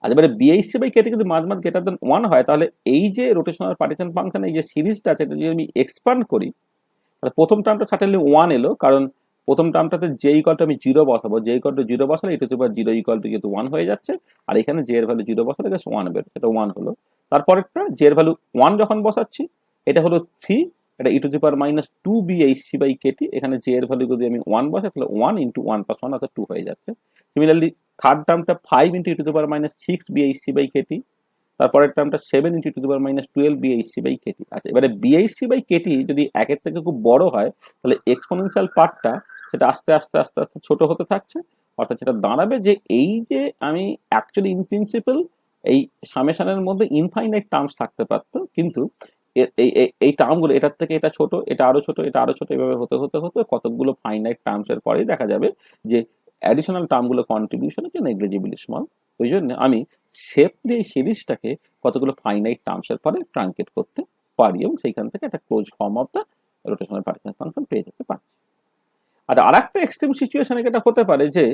আর এবারে বিএইচসি বাই কেটি যদি much greater than one হয়, তাহলে এই যে rotational partition function এই যে সিরিজটা আছে, এটা যদি আমি এক্সপান্ড করি, তাহলে প্রথম টার্মটা সার্টেনলি ওয়ান এলো, কারণ প্রথম টার্মটাতে জে ইকুয়াল টু আমি জিরো বসাবো, জে ইকুয়াল টু জিরো বসালে ইটু to power zero equal to যেহেতু ওয়ান হয়ে যাচ্ছে, আর এখানে জে এর ভ্যালু জিরো বসালে জাস্ট ওয়ান বের, এটা ওয়ান হলো। তারপরেরটা জে এর ভ্যালু ওয়ান যখন বসাচ্ছি, এটা হলো থ্রি, এটা E to to power minus two BHC by KT, এখানে জে এর ভ্যালু যদি আমি ওয়ান বসাই তাহলে one into one plus one অর্থাৎ টু হয়ে যাচ্ছে। সিমিলারলি থার্ড টার্মটা five into E to to power minus six BHC by KT, তারপরের টার্মটা seven into to the power minus twelve BHC by KT. আচ্ছা, এবারে বিএইচসি বাই কেটি যদি একের থেকে খুব বড় হয়, তাহলে এক্সপোনেনশিয়াল পার্টটা সেটা আস্তে আস্তে আস্তে আস্তে ছোট হতে থাকছে, অর্থাৎ সেটা দাঁড়াবে যে এই যে আমি অ্যাকচুয়ালি ইন প্রিন্সিপাল এই সামেশনের মধ্যে ইনফাইনাইট টার্মস থাকতে পারতো, কিন্তু এই টার্মগুলো এটার থেকে এটা ছোট, এটা আরো ছোট, এটা আরো ছোট, এভাবে হতে হতে হতে কতগুলো ফাইনাইট টার্মস এর পরেই দেখা যাবে যে অ্যাডিশনাল টার্মগুলো কন্ট্রিবিউশন হচ্ছে নেগলিজিবলি স্মল। ওই জন্য আমি সেফলি এই সিরিজটাকে কতগুলো ফাইনাইট টার্মস এর পরে ট্রাঙ্কেট করতে পারি এবং সেইখান থেকে একটা close form of the rotational partition function পেয়ে যেতে পারি। আর আরেকটা এক্সট্রিম সিচুয়েশনে এটা হতে পারে যে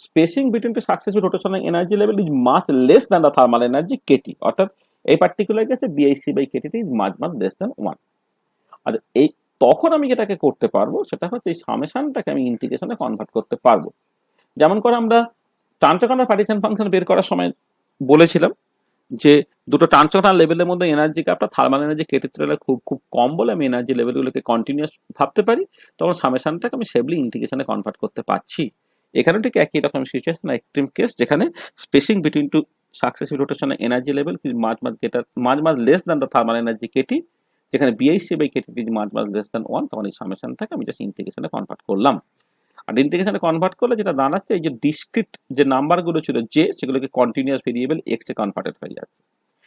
spacing between two successive rotational energy level is much less than the thermal energy KT, অর্থাৎ এই পার্টিকুলার কেসে BHC by KT is much less than one. আর এই তখন আমি যেটাকে করতে পারবো সেটা হচ্ছে এই সামেশনটাকে আমি ইন্টিগ্রেশনে কনভার্ট করতে পারবো। যেমন করে আমরা ট্রান্সফার পার্টিশন ফাংশন বের করার সময় বলেছিলাম যে দুটো ট্রান্সফার লেভেলের মধ্যে এনার্জি গ্যাপটা থার্মাল এনার্জি কেটে খুব খুব কম বলে আমি এনার্জি লেভেলগুলোকে কন্টিনিউয়াস ভাবতে পারি, তখন সামেশনটাকে আমি সেভলি ইন্টিগ্রেশনে কনভার্ট করতে পারছি। এখানে ঠিক একই রকম সিচুয়েশন, এক্সট্রিম কেস, যেখানে spacing between two successive rotation energy level much less than the thermal energy KT, যেখানে BHC by KT is much less than one, তখন এই সামেশনটাকে আমি জাস্ট ইন্টিগ্রেশনে কনভার্ট করলাম। আর ইন্টিগ্রেশনে কনভার্ট করলে যেটা দাঁড়াচ্ছে, এই যে ডিসক্রিট যে নাম্বারগুলো ছিল জে, সেগুলোকে কন্টিনিউয়াস ভেরিয়েবল এক্স এ কনভার্টেড হয়ে যাচ্ছে।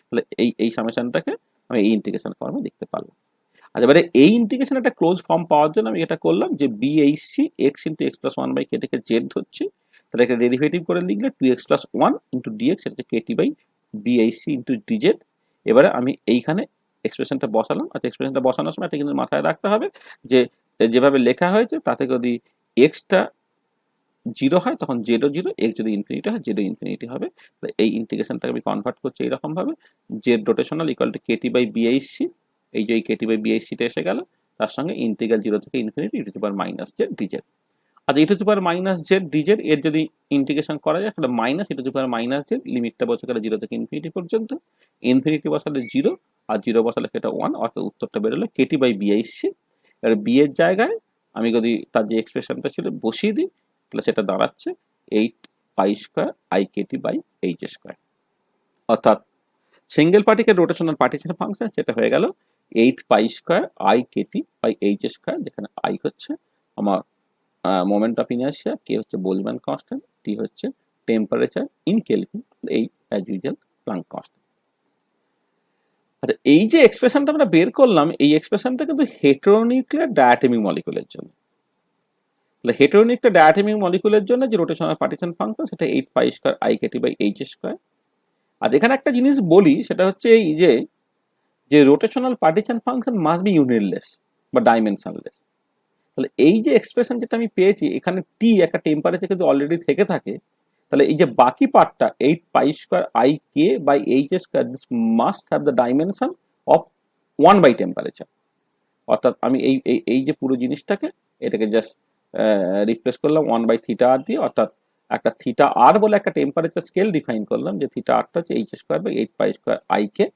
তাহলে এই সামেশনটাকে আমি এই ইন্টিগ্রেশন ফর্মে দেখতে পারলাম। আর এবারে এই ইন্টিগ্রেশন একটা ক্লোজ ফর্ম পাওয়ার জন্য আমি এটা করলাম যে BHC X into X plus one by কেটিকে জেড ধরছি, তাহলে একটা ডেরিভেটিভ করে লিখলে two X plus one into DX, এটা KT by BHC into DZ. এবারে আমি এইখানে এক্সপ্রেশনটা বসালাম। আচ্ছা, এক্সপ্রেশনটা বসানোর সময় এটা কিন্তু মাথায় রাখতে হবে যে যেভাবে লেখা হয়েছে তাতে যদি এক্সটা জিরো হয় তখন জেডও জিরো, এক্স যদি ইনফিনিটি হয় জেডও ইনফিনিটি হবে। এই ইন্টিগ্রেশনটাকে আমি কনভার্ট করছি এইরকম ভাবে, Z rotational equal to KT by BHC, এই যে কেটি বাই বিএইচসিটা এসে গেল, তার সঙ্গে ইন্টিগ্রাল জিরো থেকে infinity E to the power minus Z DZ. আর E to the power minus Z DZ এর যদি ইন্টিগ্রেশন করা যায় তাহলে minus E to the power minus Z, লিমিটটা বসে গেলে জিরো থেকে ইনফিনিটি পর্যন্ত, ইনফিনিটি বসালে জিরো আর জিরো বসালে সেটা ওয়ান, অর্থাৎ উত্তরটা বেরোলো কেটি বাই বিএইচসি। এবার বি এর জায়গায় আমি যদি তার যে এক্সপ্রেশনটা ছিল বসিয়ে দিই, তাহলে সেটা দাঁড়াচ্ছে eight pi square I KT by H square, অর্থাৎ single particle rotational partition function সেটা হয়ে গেল eight pi square I KT by H square, যেখানে আই হচ্ছে আমার মোমেন্ট অফ ইনার্শিয়া, কে হচ্ছে বোলম্যান কনস্ট্যান্ট, টি হচ্ছে টেম্পারেচার ইন কেলভিন, এই অ্যাজ ইউজুয়াল প্লাঙ্ক কনস্ট্যান্ট। আচ্ছা, এই যে এক্সপ্রেশনটা আমরা বের করলাম, এই এক্সপ্রেশনটা কিন্তু হেটেরোনিউক্লিয়ার ডায়াটমিক মলিকুলের জন্য। তাহলে হেটেরোনিউক্লিয়ার ডায়াটমিক মলিকুলের জন্য যে রোটেশনাল পার্টিশন ফাংশন সেটা eight pi square I KT by H square. আর এখানে একটা জিনিস বলি, সেটা হচ্ছে এই যে rotational partition function must be unitless বা ডাইমেনশনলেস। তাহলে এই যে এক্সপ্রেশন যেটা আমি পেয়েছি, এখানে টি একটা টেম্পারেচার যদি অলরেডি থেকে থাকে, তাহলে এই যে বাকি পার্টটা eight pi square I K by H square, this must have the dimension of one by temperature. অর্থাৎ আমি এই যে পুরো জিনিসটাকে এটাকে জাস্ট রিপ্লেস করলাম ওয়ান বাই থিটা আর দিয়ে, অর্থাৎ একটা থিটা আর বলে একটা টেম্পারেচার স্কেল ডিফাইন করলাম, যে থিটা আরটা হচ্ছে H square by eight pi square I K,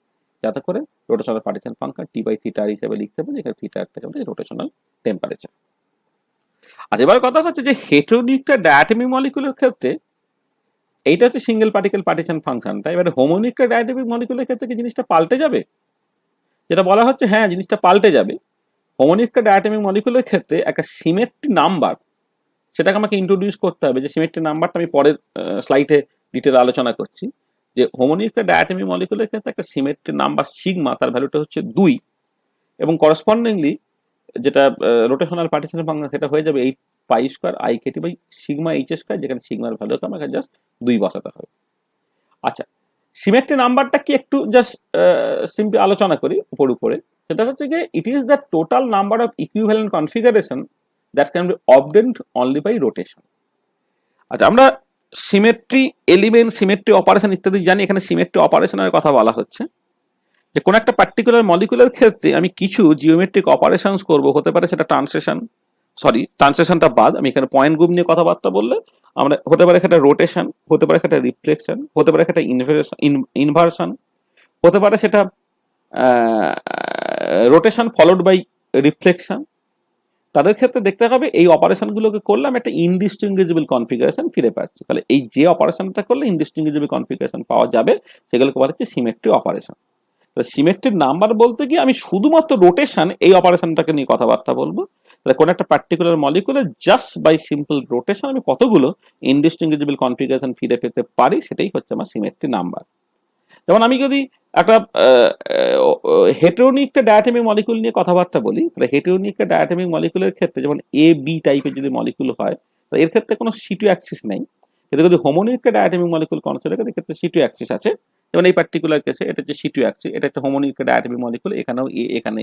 যাতে করে rotational partition function T by theta R হিসেবে লিখতে পারি, যেখানে থিটা আরটাকে আমরা রোটেশনাল টেম্পারেচার। আর এবার কথা হচ্ছে যে হেটেরোনিউক্লিয়ার ডায়াটমিক মলিকুলের ক্ষেত্রে এইটা হচ্ছে সিঙ্গেল পার্টিকেল পার্টিশন ফাংশনটা। এবারে হোমোনিউক্লিয়ার ডায়াটমিক মলিকুলের ক্ষেত্রে কি জিনিসটা পাল্টে যাবে? যেটা বলা হচ্ছে হ্যাঁ জিনিসটা পাল্টে যাবে। হোমোনিউক্লিয়ার ডায়াটমিক মলিকুলের ক্ষেত্রে একটা সিমেট্রি নাম্বার, সেটাকে আমাকে ইন্ট্রোডিউস করতে হবে, যে সিমেট্রি নাম্বারটা আমি পরের স্লাইডে ডিটেল আলোচনা করছি। যে হোমোনিউক্লিয়ার ডায়াটমিক মলিকুলের ক্ষেত্রে একটা সিমেট্রি নাম্বার সিগমা, তার ভ্যালুটা হচ্ছে 2, এবং করসপন্ডিংলি যেটা রোটেশনাল পার্টিশন ফাংশন সেটা হয়ে যাবে 8 pi square I KT by sigma H square, যেখানে সিগমার ভ্যালুকে আমাকে জাস্ট 2 বসাতে হবে। আচ্ছা, সিমেট্রি নাম্বারটা কি একটু জাস্ট সিম্পলি আলোচনা করি উপরে। সেটা হচ্ছে যে it is the total number of equivalent configuration that can be obtained only by rotation. আচ্ছা, আমরা সিমেট্রি এলিমেন্ট, সিমেট্রি অপারেশন ইত্যাদি জানি। এখানে সিমেট্রি অপারেশনের কথা বলা হচ্ছে যে কোন একটা পার্টিকুলার মলিকুলার ক্ষেত্রে আমি কিছু জিওমেট্রিক অপারেশনস করব, হতে পারে সেটা ট্রান্সলেশনটা বাদ, আমি এখানে পয়েন্ট গ্রুপ নিয়ে কথাবার্তা বললে আমরা হতে পারে সেটা রোটেশন, হতে পারে সেটা রিফ্লেকশন, হতে পারে সেটা ইনভার্সন, হতে পারে সেটা রোটেশন ফলোড বাই রিফ্লেকশন। তাদের ক্ষেত্রে দেখতে হবে এই অপারেশনগুলোকে করলে আমি একটা ইনডিস্টিংগুইজেবল কনফিগারেশন ফিরে পাচ্ছি। তাহলে এই যে অপারেশনটা করলে ইনডিস্টিংগুইজেবল কনফিগারেশন পাওয়া যাবে সেগুলোকে বলা হচ্ছে সিমেট্রি অপারেশন। সিমেট্রির নাম্বার বলতে গিয়ে আমি শুধুমাত্র রোটেশন এই অপারেশনটাকে নিয়ে কথাবার্তা বলবো। তাহলে কোন একটা পার্টিকুলার মলিকুলে জাস্ট বাই সিম্পল রোটেশন আমি কতগুলো ইনডিস্টিংগুইজেবল কনফিগারেশন ফিরে পেতে পারি, সেটাই হচ্ছে আমার সিমেট্রি নাম্বার। যেমন আমি যদি একটা হেটেরোনিক ডায়াটমিক মলিকুল নিয়ে কথাবার্তা বলি, তাহলে হেটেরোনিক ডায়াটমিক মলিকুলের ক্ষেত্রে যেমন এ বি টাইপের যদি মলিকুল হয়, তো এর ক্ষেত্রে কোনো সিটু অ্যাক্সিস নেই। কিন্তু যদি হোমোনিক ডায়াটমিক মলিকুল কনসিডার করি, ক্ষেত্রে সিটু অ্যাক্সিস আছে। যেমন এই পার্টিকুলার কেসে এটা হচ্ছে সিটু অ্যাক্সিস, এটা একটা হোমোনিক ডায়াটমিক মলিকুল, এখানেও এখানে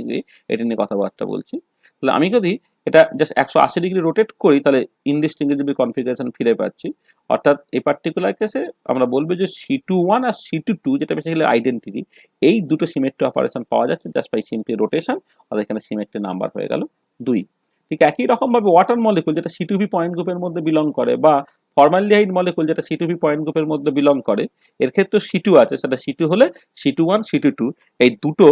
এটা নিয়ে কথাবার্তা বলছি। তাহলে আমি যদি এটা জাস্ট 180 ডিগ্রি রোটেট করি, তাহলে ইনডিস্টিংগুইজেবল কনফিগারেশন ফিরে পাচ্ছি। অর্থাৎ এই পার্টিকুলার কেসে আমরা বলবো যে C21 আর C22 যেটা বেসিক্যালি আইডেন্টিটি, এই দুটো সিমেট্রি অপারেশন পাওয়া যাচ্ছে জাস্ট বাই সিম্পলি রোটেশন, আর এখানে সিমেট্রি নাম্বার হয়ে গেল 2। ঠিক একই রকম ভাবে ওয়াটার মলিকুল যেটা C2V পয়েন্ট গ্রুপের মধ্যে বিলং করে, বা ফর্মালডিহাইড মলিকুল যেটা C2V পয়েন্ট গ্রুপের মধ্যে বিলং করে, এর ক্ষেত্রে C2 আছে, সেটা C2 হলে C21 C22 এই দুটো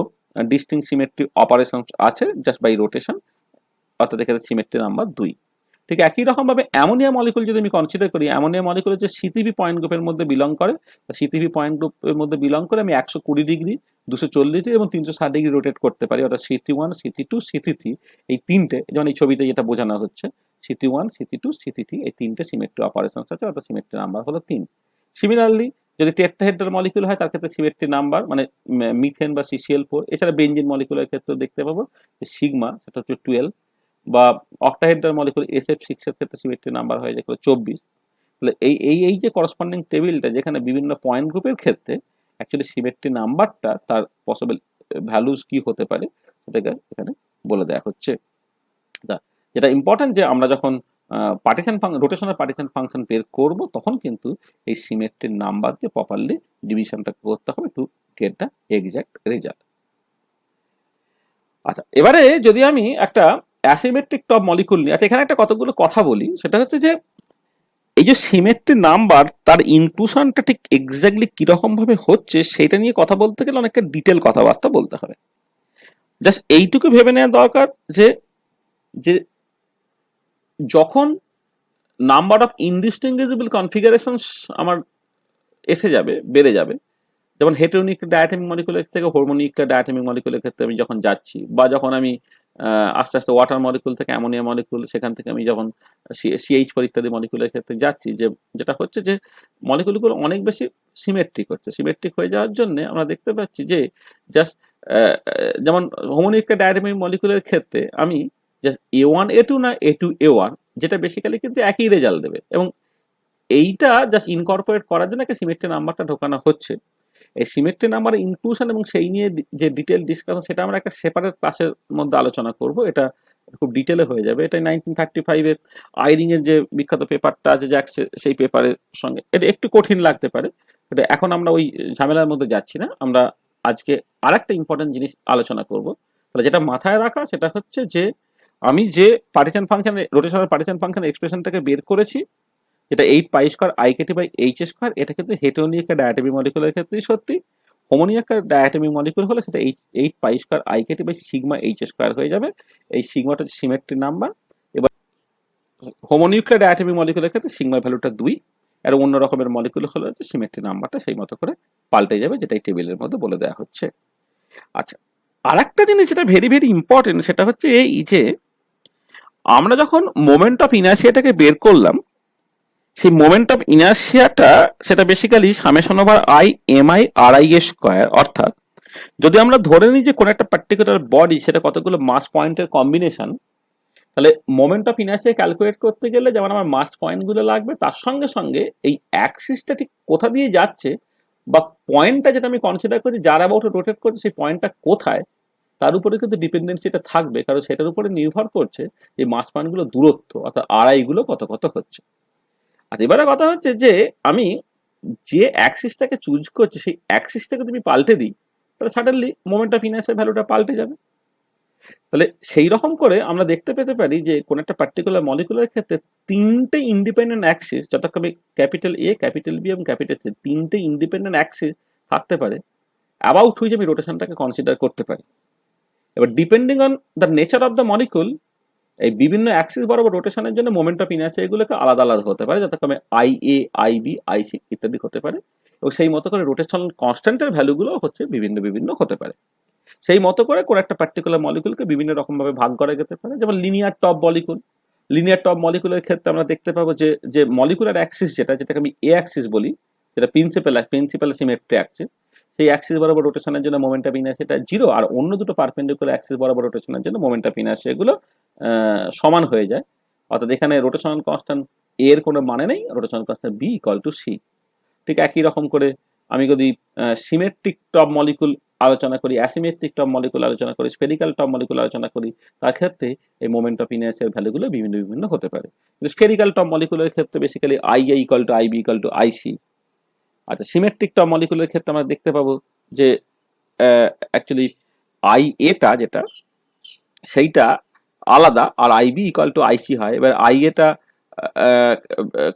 ডিস্টিংক্ট সিমেট্রি অপারেশন আছে জাস্ট বাই রোটেশন, অর্থাৎ এখানে সিমেট্রি নাম্বার 2। ঠিক একই রকম ভাবে অ্যামোনিয়া মলিকুল যদি আমি কনসিডার করি, অ্যামোনিয়া মলিকুল হচ্ছে সিটিভি পয়েন্ট গ্রুপের মধ্যে বিলং করে। সিটিভি পয়েন্ট গ্রুপের মধ্যে বিলং করে আমি 120 ডিগ্রি, 240 ডিগ্রি এবং 360 ডিগ্রি রোটেট করতে পারি, অর্থাৎ CT1 CT2 CT3 এই তিনটে, যেমন এই ছবিতে যেটা বোঝানো হচ্ছে CT1 CT2 CT3 এই তিনটে সিমেট্রি অপারেশন আছে, অর্থাৎ সিমেট্রি নাম্বার হলো 3। সিমিলারলি যদি টেট্রাহেড্রাল মলিকুল হয়, তার ক্ষেত্রে সিমেট্রি নাম্বার মানে মিথেন বা CCl4, এছাড়া বেনজিন মলিকুলের ক্ষেত্রে দেখতে পাবো সিগমা, সেটা হচ্ছে 12, বা অক্টাহেড্রাল মলিকুল SF6 এর ক্ষেত্রে সিমেট্রি নাম্বার হয়ে যায় 24। তাহলে এই যে করসপন্ডিং টেবিলটা, যেখানে বিভিন্ন পয়েন্ট গ্রুপের ক্ষেত্রে অ্যাকচুয়ালি সিমেট্রি নাম্বারটা তার পসিবল ভ্যালুজ কি হতে পারে সেটাকে এখানে বলে দেওয়া হচ্ছে। যেটা ইম্পর্টেন্ট যে আমরা যখন রোটেশনাল পার্টিশন ফাংশন বের করব, তখন কিন্তু এই সিমেট্রির নাম্বার দিয়ে প্রপারলি ডিভিশনটা করতে হবে to get the exact result. আচ্ছা, এবারে যদি আমি একটা অ্যাসিমেট্রিক টপ মলিকুল নিই, আচ্ছা এখানে একটা কতগুলো কথা বলি, সেটা হচ্ছে যে এই যে সিমেট্রি নাম্বার তার ইনক্লুশনটা ঠিক এক্স্যাক্টলি কিরকম ভাবে হচ্ছে সেটা নিয়ে কথা বলতে গেলে অনেকটা ডিটেল কথাবার্তা বলতে হবে। জাস্ট এইটুকু ভেবে নেওয়া দরকার যে যে যখন নাম্বার অফ ইনডিস্টিংগুইজেবল কনফিগারেশনস আমার এসে যাবে, বেড়ে যাবে, যেমন হেটেরোনিক ডায়াটমিক মলিকুলের থেকে হোমোনিক ডায়াটমিক মলিকুলের ক্ষেত্রে আমি যখন যাচ্ছি, বা যখন আমি আস্তে আস্তে ওয়াটার মলিকুল থেকে অ্যামোনিয়া মলিকুল, সেখান থেকে আমি যখন CH4 ইত্যাদি মলিকুলের ক্ষেত্রে যাচ্ছি, যে যেটা হচ্ছে যে মলিকুলগুলো অনেক বেশি সিমেট্রিক হচ্ছে। সিমেট্রিক হয়ে যাওয়ার জন্য আমরা দেখতে পাচ্ছি যে জাস্ট যেমন হোমোনিক ডায়াটমিক মলিকুলের ক্ষেত্রে আমি জাস্ট A1 A2 না A2 A1, যেটা বেসিক্যালি কিন্তু একই রেজাল্ট দেবে, এবং এইটা জাস্ট ইনকর্পোরেট করার জন্য একটা সিমেট্রি নাম্বারটা ঢোকানো হচ্ছে। এই সিমেট্রি নাম্বার ইনক্লুশন এবং সেই নিয়ে যে ডিটেল ডিসকাশন, সেটা আমরা একটা সেপারেট ক্লাসের মধ্যে আলোচনা করব। এটা খুব ডিটেলে হয়ে যাবে। এটা 1935-এর আইরিং এর যে বিখ্যাত পেপারটা আছে, সেই পেপারের সঙ্গে এটা একটু কঠিন লাগতে পারে, এটা এখন আমরা ওই ঝামেলার মধ্যে যাচ্ছি না। আমরা আজকে আরেকটা ইম্পর্টেন্ট জিনিস আলোচনা করব। তাহলে যেটা মাথায় রাখা সেটা হচ্ছে যে আমি যে partition function, rotational partition function এক্সপ্রেশনটাকে বের করেছি, যেটা 8 pi square I KT by H square, এটা কিন্তু হেটেরোনিক ডায়াটমিক মলিকুলের ক্ষেত্রেই সত্যি। হোমোনিক ডায়াটমিক মলিকুল হলে সেটা 8 pi square I KT by sigma H square হয়ে যাবে। এই সিগমাটা হচ্ছে সিমেট্রি নাম্বার। এবার হোমোনিক ডায়াটমিক মলিকুলের ক্ষেত্রে সিগমার ভ্যালুটা 2, আর অন্য রকমের মলিকুল হলে সিমেট্রি নাম্বারটা সেই মতো করে পাল্টে যাবে, যেটা এই টেবিলের মধ্যে বলে দেওয়া হচ্ছে। আচ্ছা, আর একটা জিনিস যেটা ভেরি ভেরি ইম্পর্টেন্ট, সেটা হচ্ছে এই যে আমরা যখন মোমেন্ট অফ ইনার্সিয়াটাকে বের করলাম, সেই মোমেন্ট অফ ইনার্সিয়াটা সেটা basically summation over I M I R I এর স্কোয়ার। অর্থাৎ যদি আমরা ধরে নিই যে কোনো একটা পার্টিকুলার বডি সেটা কতগুলো মাস পয়েন্টের কম্বিনেশন, তাহলে মোমেন্ট অফ ইনার্সিয়া ক্যালকুলেট করতে গেলে যেমন আমার মাস পয়েন্টগুলো লাগবে, তার সঙ্গে সঙ্গে এই অ্যাক্সিসটা ঠিক কোথা দিয়ে যাচ্ছে বা পয়েন্টটা যেটা আমি কনসিডার করি যার অ্যাবাউট রোটেট করছে সেই পয়েন্টটা কোথায়, তার উপরে কিন্তু ডিপেন্ডেন্সিটা থাকবে, কারণ সেটার উপরে নির্ভর করছে যে মাস পয়েন্টগুলো দূরত্ব অর্থাৎ আড়াইগুলো কত কত হচ্ছে। আর এবারে কথা হচ্ছে যে আমি যে অ্যাক্সিসটাকে চুজ করছি সেই অ্যাক্সিসটাকে যদি পাল্টে দিই, তাহলে সাডেনলি মোমেন্ট অফ ইনার্সিয়ার ভ্যালুটা পাল্টে যাবে। তাহলে সেই রকম করে আমরা দেখতে পেতে পারি যে কোন একটা পার্টিকুলার মলিকুলার ক্ষেত্রে তিনটে ইন্ডিপেন্ডেন্ট অ্যাক্সিস, যথাক্রমে ক্যাপিটাল এ, ক্যাপিটাল বি এবং ক্যাপিটাল সি, তিনটে ইন্ডিপেন্ডেন্ট অ্যাক্সিস থাকতে পারে অ্যাবাউট হুইচ আমি রোটেশনটাকে কনসিডার করতে পারি। এবার depending on the nature of the molecule, এই বিভিন্ন অ্যাক্সিস বরাবর রোটেশনের জন্য মোমেন্ট অফ ইনার্সিয়া এগুলোকে আলাদা আলাদা হতে পারে, যথাক্রমে I A, I B, I C ইত্যাদি হতে পারে। এবং সেই মতো করে রোটেশনাল কনস্ট্যান্টের ভ্যালুগুলো হচ্ছে বিভিন্ন বিভিন্ন হতে পারে। সেই মতো করে কোনো একটা পার্টিকুলার মলিকুলকে বিভিন্ন রকম ভাবে ভাগ করা যেতে পারে। যেমন linear top molecule, linear top মলিকুলের ক্ষেত্রে আমরা দেখতে পাবো যে যে মলিকুলার অ্যাক্সিস যেটাকে আমি এ অ্যাক্সিস বলি, যেটা প্রিন্সিপাল সিমেট্রি অ্যাক্সিস, সেই অ্যাক্সিস বরাবর রোটেশনের জন্য মোমেন্ট অফ ইনার্সিয়াটা জিরো, আর অন্য দুটো পারপেন্ডিকুলার অ্যাক্সিস বরাবর রোটেশনের জন্য মোমেন্ট অফ ইনার্সিয়া এগুলো সমান হয়ে যায়। অর্থাৎ এখানে রোটেশনাল কনস্ট্যান্ট এ এর কোনো মানে নেই, rotational constant B equal to C. ঠিক একই রকম করে আমি যদি সিমেট্রিক টপ মলিকুল আলোচনা করি, অ্যাসিমেট্রিক টপ মলিকুল আলোচনা করি, স্ফেরিক্যাল টপ মলিকুল আলোচনা করি, তার ক্ষেত্রে এই মোমেন্ট অফ ইনার্সিয়ার ভ্যালুগুলো বিভিন্ন বিভিন্ন হতে পারে। স্ফেরিক্যাল টপ মলিকুলের ক্ষেত্রে basically I A equal to I B equal to I C. আচ্ছা, সিমেট্রিক টপ মলিকুলের ক্ষেত্রে আমরা দেখতে পাবো যে অ্যাকচুয়ালি আই এটা যেটা সেইটা আলাদা আর আইবি ইকুয়াল টু আইসি হয়। এবার আই এটা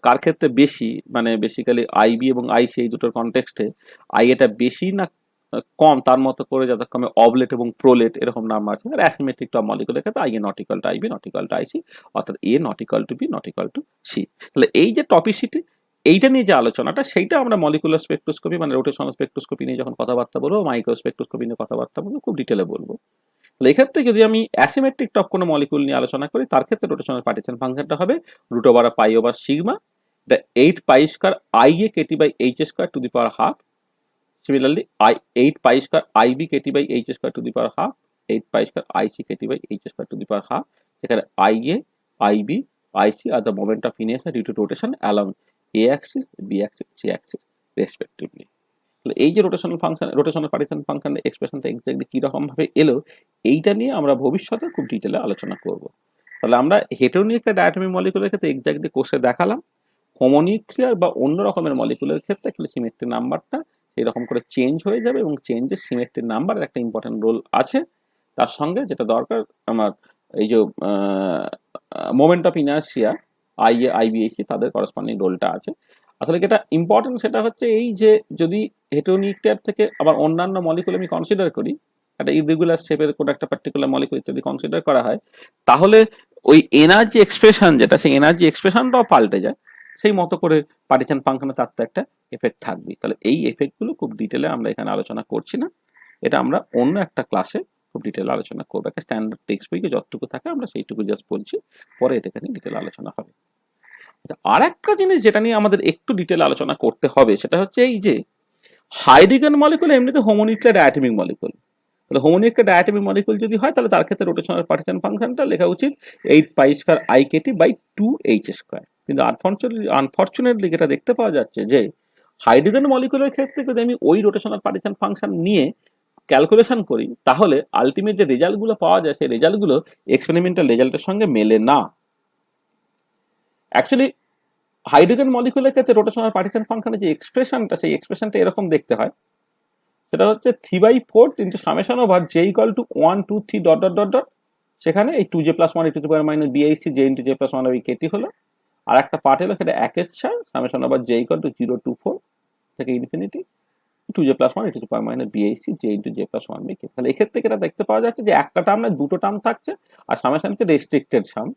কার ক্ষেত্রে বেশি, মানে বেসিক্যালি আইবি এবং আইসি এই দুটোর কনটেক্সটে আই এটা বেশি না কম, তার মতো করে যথাক্রমে অবলেট এবং প্রোলেট এরকম নাম আছে। আর অ্যাসিমেট্রিক টপ মলিকুলের ক্ষেত্রে I A not equal to IB not equal to IC, অর্থাৎ A not equal to B not equal to C. তাহলে এই যে টপিসিটি, এইটা নিয়ে যে আলোচনাটা, সেইটা আমরা মলিকুলার স্পেকট্রোস্কোপি মানে রোটেশনাল স্পেকট্রোস্কোপি নিয়ে যখন কথাবার্তা বলবো, মাইক্রো স্পেকট্রোস্কোপি নিয়ে কথাবার্তা বলবো, খুব ডিটেলে বলবো। এক্ষেত্রে যদি আমি অ্যাসিমেট্রিক টপ কোনো মলিকুল নিয়ে আলোচনা করি, তার ক্ষেত্রে রোটেশনাল পার্টিশন ফাংশনটা হবে root over pi over sigma the 8 pi square I A KT by H square to the power half. Similarly 8 pi square I B KT by H square to the power half, 8 pi square I C KT by H square to the power half. এখানে I A, I B, I C are the moment of inertia due to rotation along A axis, B Axis, C axis respectively. এই যে rotational function, rotational partition ফাংশনের এক্সপ্রেশনটা exactly কি রকম ভাবে এলো, এইটা নিয়ে আমরা ভবিষ্যতে খুব ডিটেলে আলোচনা করব। তাহলে আমরা হেটেরোনিউক্লিয়ার ডায়াটমিক মলিকুলের ক্ষেত্রে এক্স্যাক্টলি কোর্সে দেখালাম, হোমোনিউক্লিয়ার বা অন্য রকমের মলিকুলের ক্ষেত্রে আসলে সিমেট্রি নাম্বারটা সেই রকম করে চেঞ্জ হয়ে যাবে এবং চেঞ্জের সিমেট্রি নাম্বারের একটা ইম্পর্টেন্ট রোল আছে। তার সঙ্গে যেটা দরকার আমার এই যে moment of inertia I A, I B, I C তাদের করসপন্ডিং রোলটা আছে। আসলে যেটা ইম্পর্টেন্ট সেটা হচ্ছে এই যে যদি হেটেরোনিউক্লিয়ার থেকে আবার অন্যান্য মলিকুল আমি কনসিডার করি, একটা ইরেগুলার শেপের কোনো একটা পার্টিকুলার মলিকুল যদি কনসিডার করা হয়, তাহলে ওই এনার্জি এক্সপ্রেশন যেটা, সেই এনার্জি এক্সপ্রেশনটাও পাল্টে যায়। সেই মতো করে পার্টিশন ফাংশনে তার তো একটা এফেক্ট থাকবে। তাহলে এই এফেক্টগুলো খুব ডিটেলে আমরা এখানে আলোচনা করছি না, এটা আমরা অন্য একটা ক্লাসে খুব ডিটেল আলোচনা করবো। একটা স্ট্যান্ডার্ড টেক্সট বইকে যতটুকু থাকে আমরা সেইটুকু জাস্ট বলছি, পরে এটা এখানে ডিটেল আলোচনা হবে। আর একটা জিনিস যেটা নিয়ে আমাদের একটু ডিটেল আলোচনা করতে হবে সেটা হচ্ছে এই যে হাইড্রোজেন মলিকুল এমনিতে হোমোনিউক্লিয়ার ডায়াটমিক মলিকুল। তাহলে হোমোনিউক্লিয়ার ডায়াটমিক মলিকুল যদি হয়, তাহলে তার ক্ষেত্রে রোটেশনাল পার্টিশন ফাংশনটা লেখা উচিত 8 pi square I KT by 2 H square. কিন্তু আনফরচুনেটলি যেটা দেখতে পাওয়া যাচ্ছে যে হাইড্রোজেন মলিকুলের ক্ষেত্রে যদি আমি ওই রোটেশনাল পার্টিশন ফাংশন নিয়ে ক্যালকুলেশন করি, তাহলে আলটিমেট যে রেজাল্টগুলো পাওয়া যায় সেই রেজাল্টগুলো এক্সপেরিমেন্টাল রেজাল্টের সঙ্গে মেলে না। অ্যাকচুয়ালি হাইড্রোজেন মলিকুলের ক্ষেত্রে রোটেশনাল পার্টিশন ফাংশনের যে এক্সপ্রেশনটা, সেই এক্সপ্রেশনটা এরকম দেখতে হয়। সেটা হচ্ছে 3/4 into summation over J equal to 1 2 3 dot dot dot dot, সেখানে এই 2j + 1 e to the power minus BIC J into J plus 1 by KT হলো। আর একটা পার্ট হলো সেটা 1/4 summation over J equal to 0 to 4 থেকে infinity 2j + 1 e to the power minus BIC J into J plus 1 by KT. তাহলে এক্ষেত্রে এটা দেখতে পাওয়া যাচ্ছে যে একটা টার্ম না দুটো টার্ম থাকছে, আর সামেশনটা রেস্ট্রিক্টেড সাম,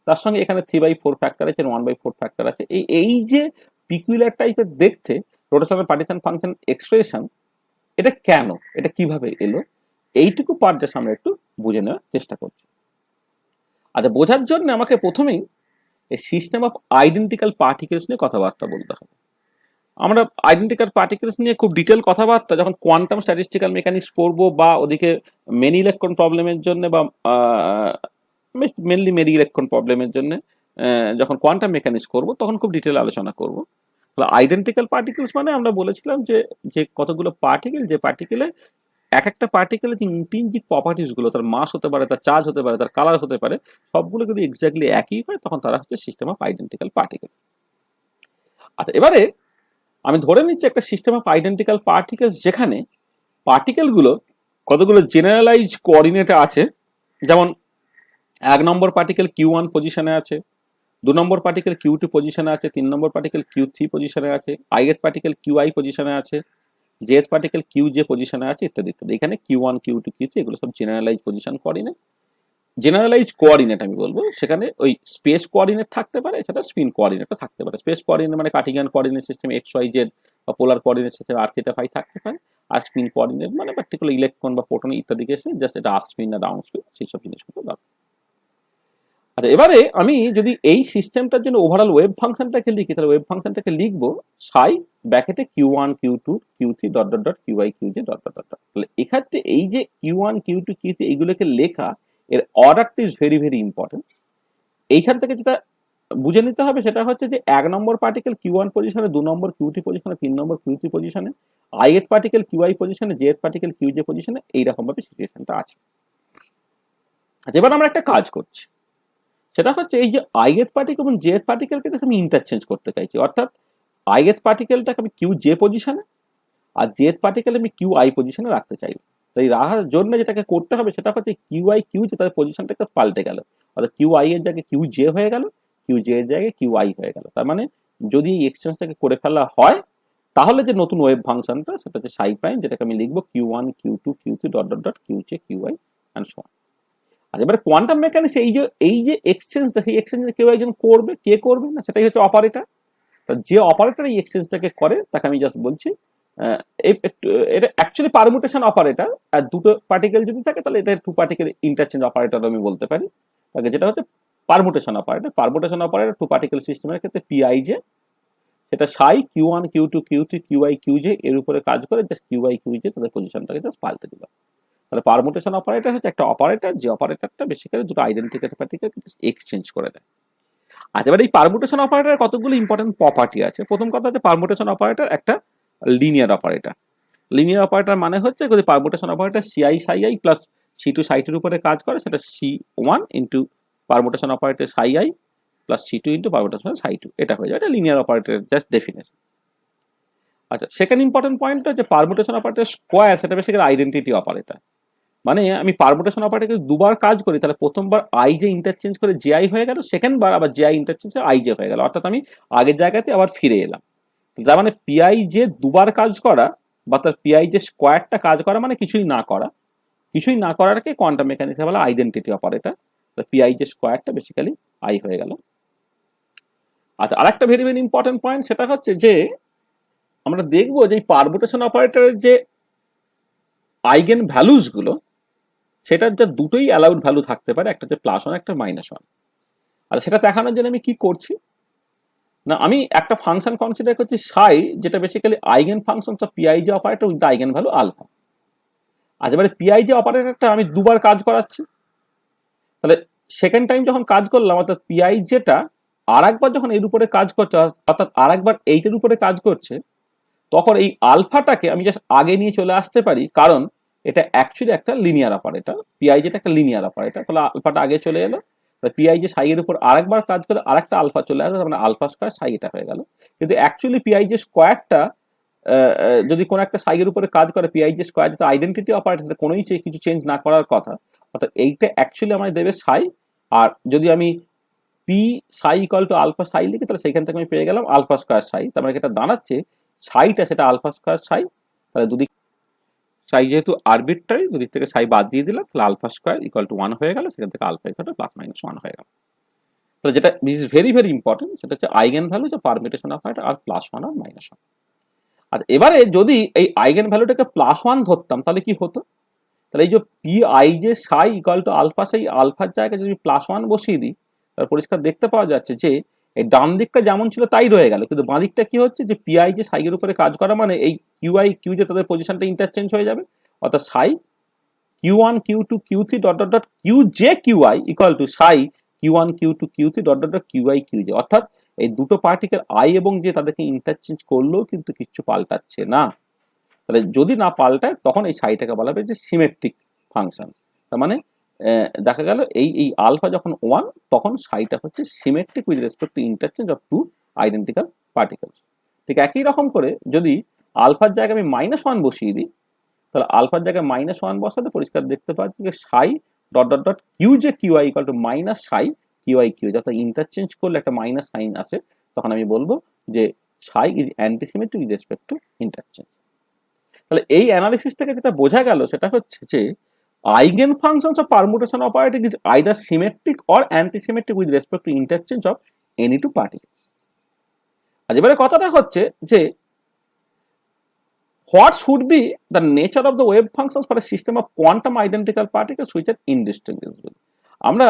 তার সঙ্গে এখানে 3/4 ফ্যাক্টর আছে, 1/4 ফ্যাক্টর আছে। এই যে পিকুলার টাইপের দেখতে রোটেশনাল পার্টিশন ফাংশন এক্সপ্রেশন, এটা কেন, এটা কিভাবে এলো, এইটুকু পার্ট জাস্ট আমরা একটু বুঝে নেওয়ার চেষ্টা করছি। আচ্ছা, বোঝার জন্য আমাকে প্রথমেই এই সিস্টেম অফ আইডেন্টিক্যাল পার্টিকেলস নিয়ে কথাবার্তা বলতে হবে। আমরা আইডেন্টিক্যাল পার্টিকেলস নিয়ে খুব ডিটেল কথাবার্তা যখন কোয়ান্টাম স্ট্যাটিস্টিক্যাল মেকানিক্স পড়বো বা ওদিকে মেনি ইলেকট্রন প্রবলেমের জন্য বা মেনলি মেনি ইলেকট্রন প্রবলেমের জন্য যখন কোয়ান্টাম মেকানিক্স করবো তখন খুব ডিটেল আলোচনা করবো। তাহলে আইডেন্টিক্যাল পার্টিকেলস মানে আমরা বলেছিলাম যে যে কতগুলো পার্টিকেল, যে পার্টিকেলে এক একটা পার্টিকেলের যে ইন্ট্রিনজিক প্রপার্টিস গুলো, তার মাস হতে পারে, তার চার্জ হতে পারে, তার কালার হতে পারে, সবগুলো যদি এক্স্যাক্টলি একই হয় তখন তারা হচ্ছে সিস্টেম অফ আইডেন্টিক্যাল পার্টিকেল। আচ্ছা, এবারে আমি ধরে নিচ্ছি একটা সিস্টেম অফ আইডেন্টিক্যাল পার্টিকেলস যেখানে পার্টিকেলগুলো কতগুলো জেনারেলাইজ কোঅর্ডিনেটে আছে, যেমন 1 নম্বর পার্টিকেল Q1 পজিশনে আছে, 2 নম্বর পার্টিকেল Q2 পজিশনে আছে, 3 নম্বর পার্টিকেল Q3 পজিশনে আছে, ith পার্টিকেল QI পজিশনে আছে, jth পার্টিকেল QJ পজিশনে আছে, ইত্যাদি ইত্যাদি। এখানে Q1 Q2 Q3 এগুলো সব generalize position coordinate. Generalize coordinate আমি বলবো সেখানে ওই স্পেস কোঅর্ডিনেট থাকতে পারে, সেটা স্পিন কোঅর্ডিনেটও থাকতে পারে। স্পেস কোঅর্ডিনেট মানে কার্টেসিয়ান কোঅর্ডিনেট সিস্টেম XYZ বা polar coordinate system r theta phi থাকতে পারে। আর স্পিন কোঅর্ডিনেট মানে পার্টিকুলার ইলেকট্রন বা প্রোটন ইত্যাদি কেসে জাস্ট এটা আপ স্পিন না ডাউন স্পিন, সেই সব জিনিসগুলো দরকার। আচ্ছা, এবারে আমি যদি এই সিস্টেমটার জন্য ওভারঅল ওয়েভ ফাংশনটাকে লিখি, তাহলে ওয়েভ ফাংশনটাকে লিখবো সাই ব্র্যাকেটে Q1 Q2 Q3 dot dot dot QI QJ dot dot dot. তাহলে এক্ষেত্রে এই যে Q1 Q2 Q3 এইগুলোকে লেখা, এর অর্ডারটা ইজ ভেরি ভেরি ইম্পর্টেন্ট। এইখান থেকে যেটা বুঝে নিতে হবে সেটা হচ্ছে যে 1 নম্বর পার্টিকেল Q1 পজিশনে, 2 নম্বর Q2 পজিশনে, 3 নম্বর Q3 পজিশনে, ith পার্টিকেল QI পজিশনে, jth পার্টিকেল QJ পজিশনে, এইরকম ভাবে সিচুয়েশনটা আছে। আচ্ছা, এবার আমরা একটা কাজ করছি, সেটা হচ্ছে এই যে ith পার্টিকেল এবং jth পার্টিকেলকে আমি ইন্টারচেঞ্জ করতে চাইছি, অর্থাৎ ith পার্টিকেলটাকে আমি QJ পজিশনে আর jth পার্টিকেল আমি QI পজিশনে রাখতে চাই। তাই রাখার জন্য যেটাকে করতে হবে সেটা হচ্ছে QI QJ তাদের পজিশনটা একটু পাল্টে গেল, অর্থাৎ QI এর জায়গায় QJ হয়ে গেল, QJ এর জায়গায় QI হয়ে গেল। তার মানে যদি এই এক্সচেঞ্জটাকে করে ফেলা হয় তাহলে যে নতুন ওয়েভ ফাংশনটা সেটা হচ্ছে সাই প্রাইম, যেটাকে আমি লিখবো Q1 Q2 Q3 dot dot dot QJ QI and so on. আর এবারে কোয়ান্টাম মেকানিক্স এই যে এক্সচেঞ্জটা, সেই এক্সচেঞ্জটা কেউ একজন করবে, কে করবে না, সেটাই হচ্ছে অপারেটর। যে অপারেটর এই এক্সচেঞ্জটাকে করে তাকে আমি জাস্ট বলছি এটা অ্যাকচুয়ালি পারমুটেশন অপারেটর। আর দুটো পার্টিকেল যদি থাকে তাহলে এটা টু পার্টিকেল ইন্টারচেঞ্জ অপারেটর আমি বলতে পারি তাকে, যেটা হচ্ছে permutation operator. Permutation operator two particle সিস্টেমের ক্ষেত্রে PIJ, সেটা সাই Q1 Q2 Q3 QI QJ এর উপরে কাজ করে, জাস্ট QI QJ তাদের পজিশনটাকে জাস্ট পাল্টে দিল। তাহলে পারমুটেশন অপারেটর হচ্ছে একটা অপারেটর, যে অপারেটরটা বেসিক্যালি দুটো আইডেন্টিক্যাল পার্টিকেল এক্সচেঞ্জ করে দেয়। আচ্ছা, এবার এই পারমুটেশন অপারেটরের কতগুলো ইম্পর্টেন্ট প্রপার্টি আছে। প্রথম কথা হচ্ছে পারমুটেশন অপারেটর একটা লিনিয়ার অপারেটর। লিনিয়ার অপারেটর মানে হচ্ছে যদি permutation operator CI psi i plus C2 সাইটের উপরে কাজ করে, সেটা C1 into permutation operator psi i plus C2 into permutation psi 2, এটা হয়ে যায়। এটা লিনিয়ার অপারেটরের জাস্ট ডেফিনেশন। আচ্ছা, সেকেন্ড ইম্পর্টেন্ট পয়েন্ট হচ্ছে পারমুটেশন অপারেটর স্কোয়ার, সেটা বেসিক্যালি আইডেন্টিটি অপারেটর। মানে আমি পারমুটেশন অপারেটর দুবার কাজ করি, তাহলে প্রথমবার IJ ইন্টারচেঞ্জ করে JI হয়ে গেল, সেকেন্ড বার আবার JI ইন্টারচেঞ্জ করে IJ হয়ে গেল, অর্থাৎ আমি আগের জায়গাতে আবার ফিরে এলাম। তার মানে PIJ দুবার কাজ করা বা তার PIJ স্কোয়ারটা কাজ করা মানে কিছুই না করারকে কোয়ান্টাম মেকানিক্সে বলা আইডেন্টিটি অপারেটর। PIJ স্কোয়ারটা বেসিক্যালি I হয়ে গেল। আচ্ছা, আরেকটা ভেরি ভেরি ইম্পর্টেন্ট পয়েন্ট সেটা হচ্ছে যে আমরা দেখবো যে পারমুটেশন অপারেটরের যে আইগেন ভ্যালুস গুলো, সেটার যা দুটোই অ্যালাউড ভ্যালু থাকতে পারে, একটা হচ্ছে +1 একটা -1। আর সেটা দেখানোর জন্য আমি কি করছি না, আমি একটা ফাংশন কনসিডার করছি সাই, যেটা basically eigen function of PIJ operator with the eigen value alpha. আজ এবারে PIJ অপারেটরটা আমি দুবার কাজ করাচ্ছি, তাহলে সেকেন্ড টাইম যখন কাজ করলাম, অর্থাৎ PIJটা আর একবার যখন এর উপরে কাজ করছে, অর্থাৎ আর একবার এইটার উপরে কাজ করছে, তখন এই আলফাটাকে আমি জাস্ট আগে নিয়ে চলে আসতে পারি, কারণ এটা অ্যাকচুয়ালি একটা লিনিয়ার অপারেটর। PIJটা একটা লিনিয়ার অপারেটর, তাহলে আলফাটা আগে চলে এলো। PIJ সাই এর উপর আরেকবার কাজ করে আরেকটা আলফা চলে আসবে, মানে আলফা স্কোয়ার সাই এটা হয়ে গেল। কিন্তু অ্যাকচুয়ালি PIJ স্কোয়ারটা যদি কোনো একটা সাই এর উপরে কাজ করে, PIJ স্কোয়ার যেটা আইডেন্টিটি অপারেটর, কোনোই কিছু চেঞ্জ না করার কথা, অর্থাৎ এইটা অ্যাকচুয়ালি আমায় দেবে সাই। আর যদি আমি P Sai equal to alpha সাই লিখি, তাহলে সেখান থেকে আমি পেয়ে গেলাম আলফা স্কোয়ার সাই। তার মানে এটা দাঁড়াচ্ছে সাইটা সেটা আলফা স্কোয়ার সাই। তাহলে দুদিক সাই যেহেতু আরবিট্রারি, দুদিক থেকে সাই বাদ দিয়ে দিলাম, তাহলে আলফা স্কোয়ার ইকুয়াল টু 1 হয়ে গেল, সেখান থেকে আলফা ইকুয়াল টু +-1 হয়ে গেল। তো যেটা ইজ ভেরি ভেরি ইম্পর্টেন্ট সেটা হচ্ছে আইগেন ভ্যালু যে পারমিউটেশন অফ আর +1 আর -1। আর এবারে যদি এই আইগেন ভ্যালুটাকে +1 ধরতাম তাহলে কি হতো, তাহলে এই যে পি আই যে সাই ইকুয়াল টু আলফা, সেই আলফার জায়গায় যদি +1 বসিয়ে দিই তাহলে পরিষ্কার দেখতে পাওয়া যাচ্ছে যে এই ডান দিকটা যেমন ছিল তাই রয়ে গেল, কিন্তু বাঁ দিকটা কি হচ্ছে যে পি আই যে সাই এর উপরে কাজ করা মানে এই কিউ আই কিউ যে তাদের পজিশনটা ইন্টারচেঞ্জ হয়ে যাবে, অর্থাৎ সাই Q1 Q2 Q3 dot dot dot Qj Qi equal to Sai Q1 Q2 Q3 dot dot dot Qi Qj, অর্থাৎ এই দুটো পার্টিকেল আই এবং জে তাদেরকে ইন্টারচেঞ্জ করলেও কিন্তু কিছু পাল্টাচ্ছে না। তাহলে যদি না পাল্টায় তখন এই সাইটাকে বলা হবে যে সিমেট্রিক ফাংশন। তার মানে দেখা গেল এই এই আলফা যখন 1 তখন সাইটা হচ্ছে symmetric with respect to interchange of two identical particles. ঠিক একই রকম করে যদি আলফার জায়গায় আমি -1 বসিয়ে দিই তাহলে আলফার জায়গায় -1 বসাতে পরিষ্কার দেখতে পাচ্ছি যে সাই ডট ডট ডট কিউ যে QI equal to minus Sai QI Q, যত ইন্টারচেঞ্জ করলে একটা মাইনাস সাইন আসে তখন আমি বলবো যে সাই is antisymmetric with respect to interchange. তাহলে এই অ্যানালিসিস থেকে যেটা বোঝা গেল সেটা হচ্ছে যে eigen functions of permutation operator is either symmetric or antisymmetric with respect to interchange of any two particle. আর এবারে কথাটা হচ্ছে যে what should be the nature of the wave functions for a system of quantum identical particles which are indistinguishable? আমরা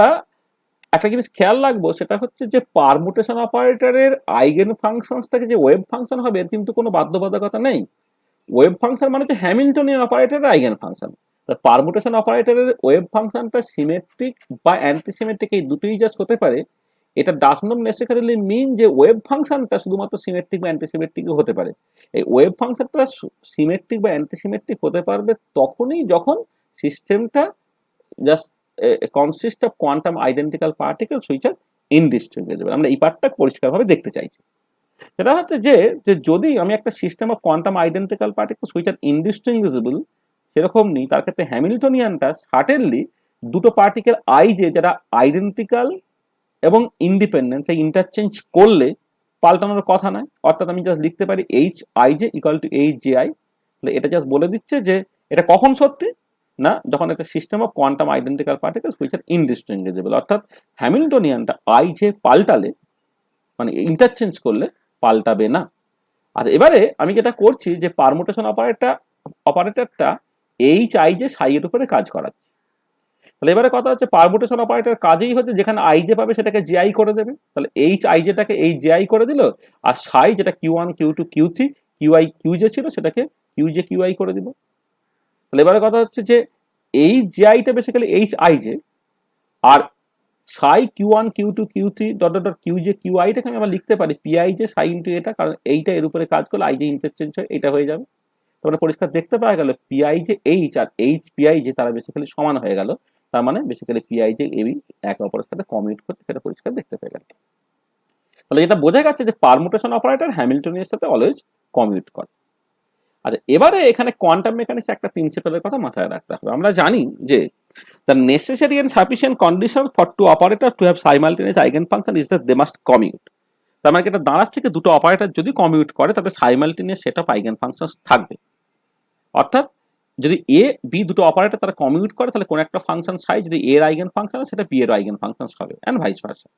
একটা জিনিস খেয়াল রাখবো সেটা হচ্ছে যে পারমুটেশন অপারেটরের আইগেন ফাংশনস থেকে যে ওয়েভ ফাংশন হবে এর কিন্তু কোনো বাধ্যবাধকতা নেই। ওয়েভ ফাংশন মানে হচ্ছে হ্যামিল্টনিয়ান অপারেটরের আইগেন ফাংশন। পারমুটেশন অপারেটরের ওয়েভ ফাংশনটা সিমেট্রিক বা অ্যান্টিসিমেট্রিক এই দুটোই জাস্ট হতে পারে। এটা ডাজ নট নেসেসারিলি মিন যে ওয়েভ ফাংশনটা শুধুমাত্র সিমেট্রিক বা অ্যান্টিসিমেট্রিকই হতে পারে। এই ওয়েভ ফাংশনটা সিমেট্রিক বা অ্যান্টিসিমেট্রিক হতে পারবে তখনই যখন সিস্টেমটা just consist of quantum identical particles which are indistinguishable. আমরা এই পার্টটা পরিষ্কারভাবে দেখতে চাইছি। সেটা হচ্ছে যে যদি আমি একটা system of quantum identical particles which are indistinguishable সেরকম নেই, তার ক্ষেত্রে হ্যামিল্টনিয়ানটা সার্টেনলি দুটো পার্টিকেল আই যে যারা আইডেন্টিক্যাল এবং ইন্ডিপেন্ডেন্ট সেই ইন্টারচেঞ্জ করলে পাল্টানোর কথা নয়। অর্থাৎ আমি জাস্ট লিখতে পারি H I J equal two H J I. তাহলে এটা জাস্ট বলে দিচ্ছে যে এটা কখন সত্যি না, যখন একটা system of quantum identical particles which are indistinguishable, অর্থাৎ হ্যামিল্টনিয়ানটা আই জে পাল্টালে মানে ইন্টারচেঞ্জ করলে পাল্টাবে না। আর এবারে আমি যেটা করছি যে পারমুটেশন অপারেটরটা এইচ আই জে সাই এর উপরে কাজ করাচ্ছে। তাহলে এবারে কথা হচ্ছে পারমুটেশন অপারেটর কাজেই হচ্ছে যেখানে আই জে পাবে সেটাকে জে আই করে দেবে। তাহলে এইচ আই জেটাকে এই জে আই করে দিল, আর সাই যেটা Q1 Q2 Q3 QI Q J ছিল সেটাকে কিউ জে কিউআই করে দিল। তাহলে এবারে কথা হচ্ছে যে এই জে আইটা বেসিক্যালি এইচ আই জে, আর psi Q1 Q2 Q3 dot dot dot Q J Q আইটাকে আমি আবার লিখতে পারি পিআই জে সাই ইন্টু এটা, কারণ এইটা এর উপরে কাজ করলে আই জে ইন্টারচেঞ্জ হয় এটা হয়ে যাবে। তারপরে পরিষ্কার দেখতে পাওয়া গেল PI J H R H PI J তারা বেসিক্যালি সমান হয়ে গেল। তার মানে বেসিক্যালি পিআই জে এবি একে অপরের সাথে কমিউট করতে, সেটা পরিষ্কার দেখতে পেয়ে গেল। তাহলে যেটা বোঝা যাচ্ছে যে পারমুটেশন অপারেটর হ্যামিল্টনিয়ানের সাথে অলওয়েজ কমিউট করে। আর এবারে এখানে কোয়ান্টাম মেকানিক্স একটা প্রিন্সিপালের কথা মাথায় রাখতে হবে। আমরা জানি যে the necessary and sufficient condition for two operators to have simultaneous eigenfunction is that they must commute. তার মানে এটা দাঁড়াচ্ছে কি দুটো অপারেটর যদি কমিউট করে তাদের simultaneous set of eigen functions থাকবে। অর্থাৎ যদি এ বি দুটো অপারেটর তারা কমিউট করে তাহলে কোন একটা ফাংশন সাই যদি এর আইগেন ফাংশন সেটা বি এর আইগেন ফাংশনস হবে এন্ড ভাইস ভার্সা।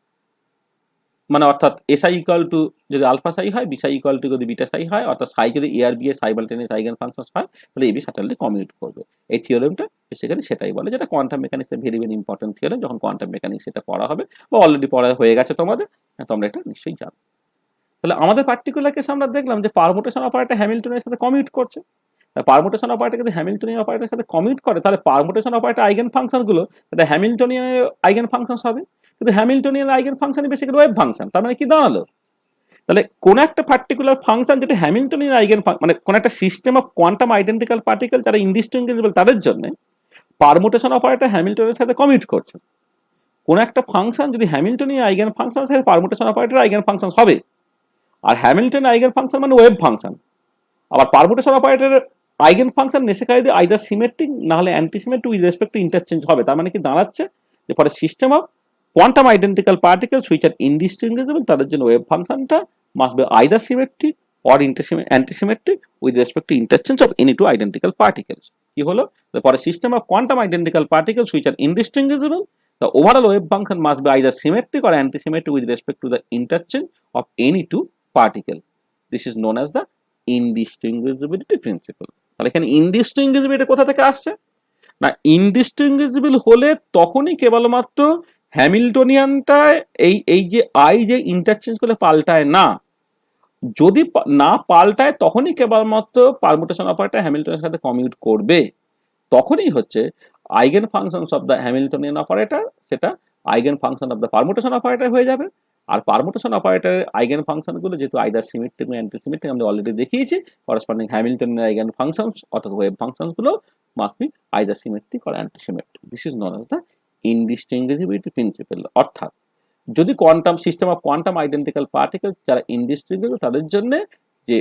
মানে অর্থাৎ এসআই ইকুয়াল টু যদি আলফা সাই হয়, বিসাই ইকুয়াল টু যদি বিটা সাই হয়, অর্থাৎ সাই যদি এ আর বি এর সাইমালটেনিয়াস আইগেন ফাংশনস হয় তাহলে এবি সার্টেনলি কমিউট করবে। এই থিওরেমটা বেসিক্যালি সেটাই বলে, যেটা কোয়ান্টাম মেকানিক্সের ভেরি ভেরি ইম্পর্টেন্ট থিওরেম। যখন কোয়ান্টাম মেকানিক্স এটা পড়া হবে বা অলরেডি পড়া হয়ে গেছে তোমাদের, তোমরা এটা নিশ্চয়ই জানো। তাহলে আমাদের পার্টিকুলার কেসে আমরা দেখলাম যে পারমুটেশন অপারেটর হ্যামিল্টনের সাথে কমিউট করছে। পারমুটেশন অপারেটর যদি হ্যামিল্টনিয়ান অপারেটরের সাথে কমিউট করে তাহলে পারমুটেশন অপারেটর আইগেন ফাংশনগুলো সেটা হ্যামিল্টনিয়ানের আইগেন ফাংশনস হবে, কিন্তু হ্যামিল্টনিয়ান আইগেন ফাংশনই বেসিক্যালি ওয়েভ ফাংশন। তার মানে কি দাঁড়ালো, তাহলে কোন একটা পার্টিকুলার ফাংশন যেটা হ্যামিল্টনিয়ান আইগেন মানে কোন একটা system of quantum identical particle যারা ইনডিস্টিংগুইশেবল তাদের জন্য পারমুটেশন অপারেটর হ্যামিল্টনের সাথে কমিউট করছে। কোন একটা ফাংশন যদি হ্যামিল্টনিয়ান আইগেন ফাংশন হয় পারমুটেশন অপারেটর আইগেন ফাংশন হবে। আর হ্যামিল্টন আইগেন ফাংশন মানে ওয়েভ ফাংশন। আবার পারমুটেশন অপারেটরের eigen function necessarily either symmetric না হলে antisymmetric with respect to interchange হবে। তার মানে কি দাঁড়াচ্ছে যে for system of quantum identical particles which are indistinguishable তাদের জন্য ওয়েভ ফাংশনটা must be either symmetric or antisymmetric with respect to interchange of any two identical particles. কি হলো, for system of quantum identical particles which are indistinguishable The overall wave function must be either symmetric or antisymmetric with respect to the interchange of any two particle. This is known as the indistinguishability principle. তাহলে এখানে indistinguishability কোথা থেকে আসছে? না, ইনডিস্টিংগুইশেবল হলে তখনই কেবলমাত্র হ্যামিল্টনিয়ানটায় এই যে আই যে ইন্টারচেঞ্জ করে পাল্টায় না, যদি না পাল্টায় তখনই কেবলমাত্র পারমুটেশন অপারেটর হ্যামিল্টনের সাথে কমিউট করবে, তখনই হচ্ছে eigen functions of the Hamiltonian operator সেটা eigen function of the permutation operator হয়ে যাবে। আর পারমুটেশন অপারেটরের আইগেন ফাংশনগুলো যেহেতু আইদার সিমেট্রিক বা অ্যান্টিসিমেট্রিক আমরা অলরেডি দেখিয়েছি, করেসপন্ডিং হ্যামিল্টনের আইগেন ফাংশনস অর্থাৎ ওয়েভ ফাংশনসগুলো must be either symmetric or antisymmetric. This is known as the indistinguishability principle. অর্থাৎ যদি quantum system of quantum identical particle যারা ইনডিস্টিংগুইশেবল তাদের জন্য যে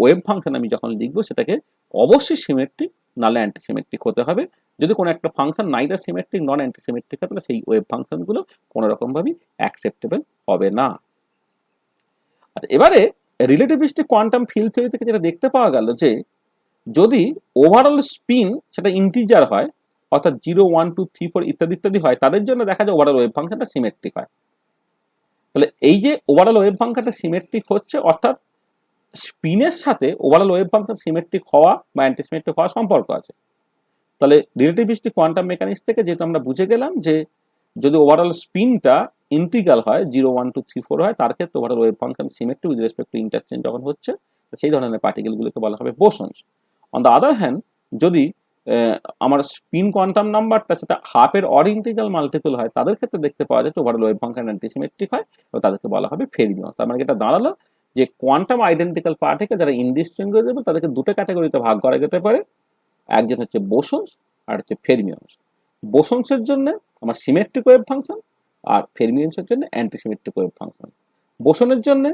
ওয়েভ ফাংশন আমি যখন লিখবো সেটাকে অবশ্যই সিমেট্রিক নাহলে অ্যান্টিসিমেট্রিক হতে হবে। যদি কোনো একটা ফাংশন নাইদার সিমেট্রিক নন অ্যান্টিসিমেট্রিক হয় তাহলে সেই ওয়েভ ফাংশনগুলো কোনো রকমভাবেই অ্যাকসেপ্টেবল হবে না। আর এবারে রিলেটিভিস্টিক কোয়ান্টাম ফিল্ড থিওরি থেকে যেটা দেখতে পাওয়া গেল যে যদি ওভারঅল স্পিন সেটা ইন্টিজার হয় অর্থাৎ 0, 1, 2, 3, 4 ইত্যাদি ইত্যাদি হয়, তাদের জন্য দেখা যায় ওভারঅল ওয়েভ ফাংশনটা সিমেট্রিক হয়। তাহলে এই যে ওভারঅল ওয়েভ ফাংশনটা সিমেট্রিক হচ্ছে অর্থাৎ স্পিনের সাথে ওভারঅল ওয়েভ ফাংশন সিমেট্রিক হওয়া বা অ্যান্টিসিমেট্রিক হওয়া সম্পর্ক আছে। তাহলে রিলেটিভিস্টিক কোয়ান্টাম মেকানিক্স থেকে যেহেতু আমরা বুঝে গেলাম যে যদি ওভারঅল স্পিনটা ইন্টিগ্রাল হয় 0, 1, 2, 3, 4 হয়, তার ক্ষেত্রে overall wave function symmetric with respect to interchange যখন হচ্ছে সেই ধরনের পার্টিকেলগুলোকে বলা হবে বোসনস। অন দ্য আদার হ্যান্ড যদি আমার স্পিন কোয়ান্টাম নাম্বারটা সেটা হাফের অর ইন্টিগ্রাল মাল্টিপল হয়, তাদের ক্ষেত্রে দেখতে পাওয়া যায় ওভারঅল ওয়েভ ফাংশন অ্যান্টিসিমেট্রিক হয় এবং তাদেরকে বলা হবে ফেরিমিয়ন। তার মানে এটা দাঁড়ালো যে কোয়ান্টাম আইডেন্টিক্যাল পার্টিকেল যারা ইনডিস্টিংগুইশেবল তাদেরকে দুটো ক্যাটাগরিতে ভাগ করা যেতে পারে, একজন হচ্ছে বোসনস আর হচ্ছে ফেরমিয়নস। বোসনসের জন্য আমার সিমেট্রিক ওয়েভ ফাংশন আর ফেরমিয়নসের জন্য অ্যান্টিসিমেট্রিক ওয়েভ ফাংশন। বোসনের জন্য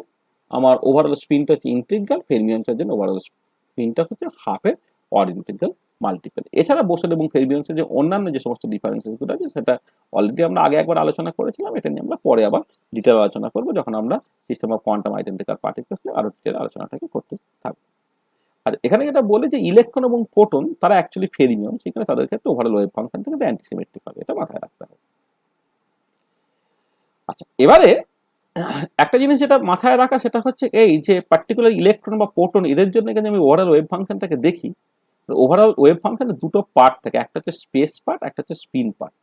আমার ওভারঅল স্পিনটা হচ্ছে ইন্টিগ্রাল, ফেরমিয়নসের জন্য ওভারঅল স্পিনটা হচ্ছে হাফের অর ইন্টিগ্রাল মাল্টিপল। এছাড়া বোসন এবং ফেরমিয়নসের যে অন্যান্য যে সমস্ত ডিফারেন্সেসগুলো আছে সেটা অলরেডি আমরা আগে একবার আলোচনা করেছিলাম, এটা নিয়ে আমরা পরে আবার ডিটেল আলোচনা করবো যখন আমরা system of quantum identical particles নিয়ে আরো ডিটেল আলোচনাটাকে করতে থাকবো। আর এখানে যেটা বলে যে ইলেকট্রন এবং প্রোটন তারা অ্যাকচুয়ালি ফেরিমিয়ন, সেখানে তাদের ক্ষেত্রে ওভারঅল ওয়েভ ফাংশন থেকে অ্যান্টিসিমেট্রিক হবে, এটা মাথায় রাখতে হবে। আচ্ছা, এবারে একটা জিনিস যেটা মাথায় রাখা সেটা হচ্ছে এই যে পার্টিকুলার ইলেকট্রন বা প্রোটন এদের জন্য এখানে আমি ওভারঅল ওয়েভ ফাংশনটাকে দেখি, ওভারঅল ওয়েভ ফাংশনের দুটো পার্ট থাকে, একটা হচ্ছে স্পেস পার্ট, একটা হচ্ছে স্পিন পার্ট।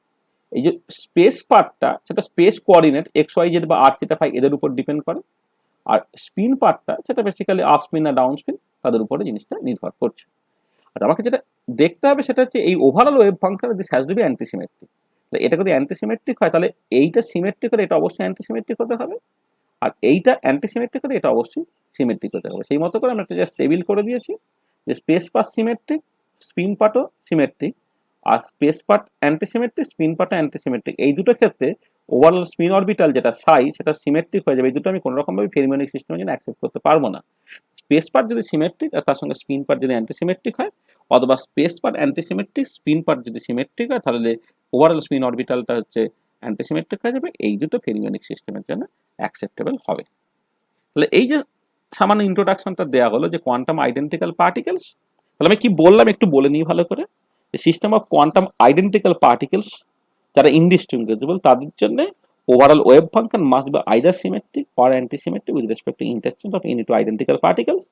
এই যে স্পেস পার্টটা সেটা space coordinate X Y Z বা আর থিটা ফাই এদের উপর ডিপেন্ড করে, আর স্পিন পার্টটা সেটা বেসিক্যালি আপ স্পিন না ডাউন স্পিন তাদের উপরে জিনিসটা নির্ভর করছে। আর আমাকে যেটা দেখতে হবে সেটা হচ্ছে এই overall wave function this has to be antisymmetric. এটা যদি অ্যান্টিসিমেট্রিক হয় তাহলে এইটা সিমেট্রিক হলে এটা অবশ্যই অ্যান্টিসিমেট্রিক হতে হবে, আর এইটা অ্যান্টিসিমেট্রিক হলে এটা অবশ্যই সিমেট্রিক হতে হবে। সেই মতো করে আমরা একটা জাস্ট টেবিল করে দিয়েছি যে স্পেস পার্ট সিমেট্রিক, স্পিন পার্টও সিমেট্রিক, আর স্পেস পার্ট অ্যান্টিসিমেট্রিক, স্পিন পার্টও অ্যান্টিসিমেট্রিক। এই দুটো ক্ষেত্রে ওভারঅল স্পিন অরবিটাল যেটা সাই সেটা সিমেট্রিক হয়ে যাবে। এই দুটো আমি কোনো রকমভাবে ফেরিমিয়নিক সিস্টেমের জন্য অ্যাকসেপ্ট করতে পারবো না। স্পেস পার্ট যদি সিমেট্রিক আর তার সঙ্গে স্পিন পার্ট যদি অ্যান্টিসিমেট্রিক হয়, অথবা space part antisymmetric, spin part যদি সিমেট্রিক হয়, তাহলে ওভারঅল স্পিন অরবিটালটা হচ্ছে অ্যান্টিসিমেট্রিক হয়ে যাবে। এই দুটো ফেরিমিয়নিক সিস্টেমের জন্য অ্যাকসেপ্টেবল হবে। তাহলে এই যে সামান্য ইন্ট্রোডাকশনটা দেওয়া হলো যে কোয়ান্টাম আইডেন্টিক্যাল পার্টিকেলস, তাহলে আমি কি বললাম একটু বলে নিই ভালো করে। System of quantum identical particles যারা ইনডিস্টিংগুইশেবল তাদের জন্য overall wave function must be either symmetric or antisymmetric with respect to interchange of any two identical particles.